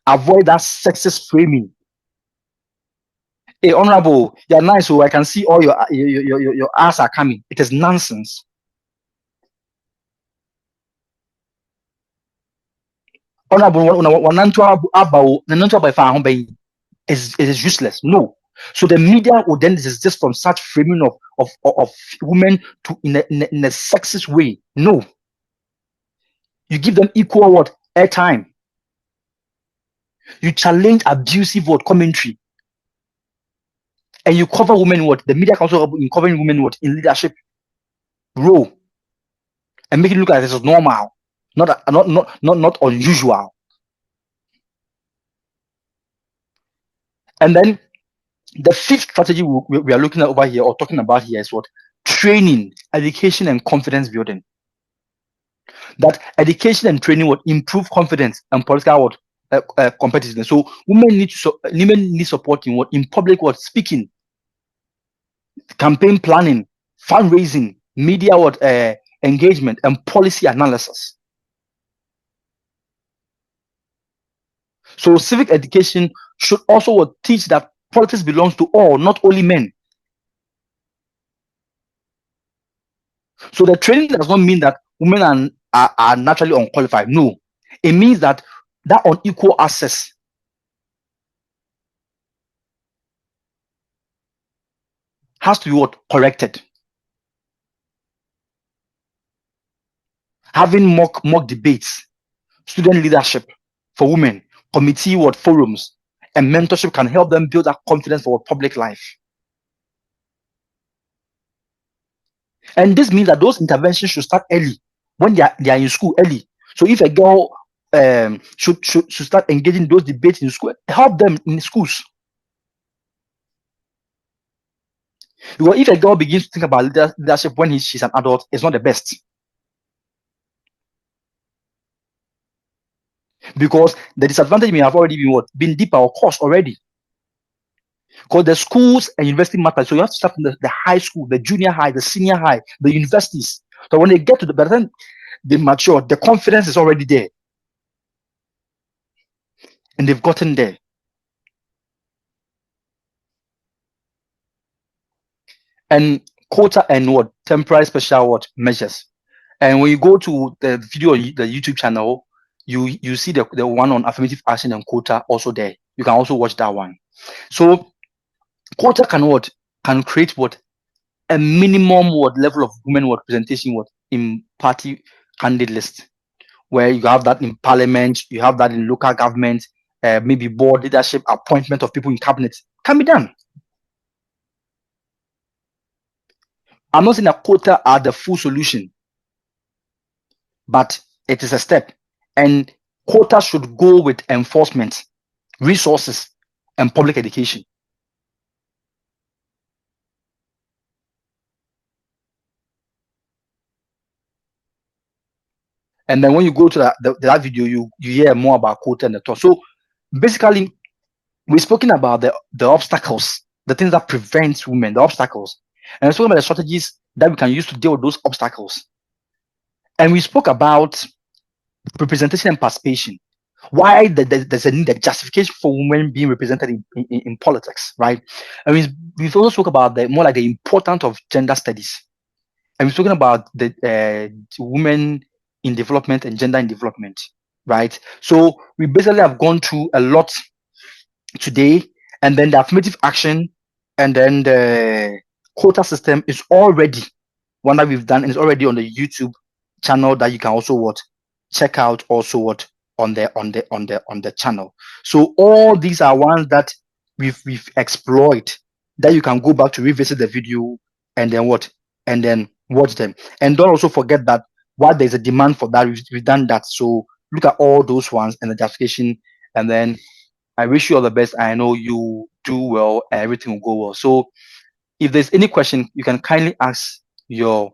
avoid that sexist framing. Hey, honorable, you're nice, so I can see all your ass are coming. It is nonsense. Honorable, is useless. No. So the media will then desist from such framing of women to in a sexist way. No. You give them equal what? Airtime. You challenge abusive word commentary. And you cover women what? The media council in covering women what? In leadership role. And make it look like this is normal. Not unusual. And then the fifth strategy we are looking at over here or talking about here is what? Training, education, and confidence building. That education and training would improve confidence and political what? Competitiveness. So women need support in what? In public what? Speaking, campaign planning, fundraising, media what? Engagement, and policy analysis. So civic education should also teach that politics belongs to all, not only men. So the training does not mean that women are naturally unqualified. No, it means that unequal access has to be what? Corrected. Having mock debates, student leadership for women, committee forums, and mentorship can help them build that confidence for public life. And this means that those interventions should start early when they are in school early. So if a girl should start engaging those debates in school, help them in schools. Because if a girl begins to think about leadership when she's an adult, it's not the best. Because the disadvantage may have already been deeper or caused already. Because the schools and university matter. So you have to start from the high school, the junior high, the senior high, the universities. So when they get to by the time they mature, the confidence is already there. And they've gotten there. And quota and temporary special measures. And when you go to the video on the YouTube channel, you see the one on affirmative action and quota also there. You can also watch that one. So quota can create a minimum level of women representation in party candidate list, where you have that in parliament, you have that in local government, maybe board leadership, appointment of people in cabinet can be done. I'm not saying that quota are the full solution, but it is a step. And quota should go with enforcement, resources, and public education. And then when you go to that video, you hear more about quota and the talk. So basically, we've spoken about the obstacles, the things that prevent women, the obstacles. And we've spoken about the strategies that we can use to deal with those obstacles. And we spoke about representation and participation. Why there's a need, a justification for women being represented in politics, right? And we've also spoke about the importance of gender studies. And we've spoken about the women in development and gender in development, right? So we basically have gone through a lot today, and then the affirmative action and then the quota system is already one that we've done, and it's already on the YouTube channel that you can also check out also on the channel. So all these are ones that we've explored that you can go back to revisit the video and then watch them. And don't also forget that while there's a demand for that, we've done that. So look at all those ones and the justification, and then I wish you all the best. I know you do well and everything will go well. So If there's any question, you can kindly ask your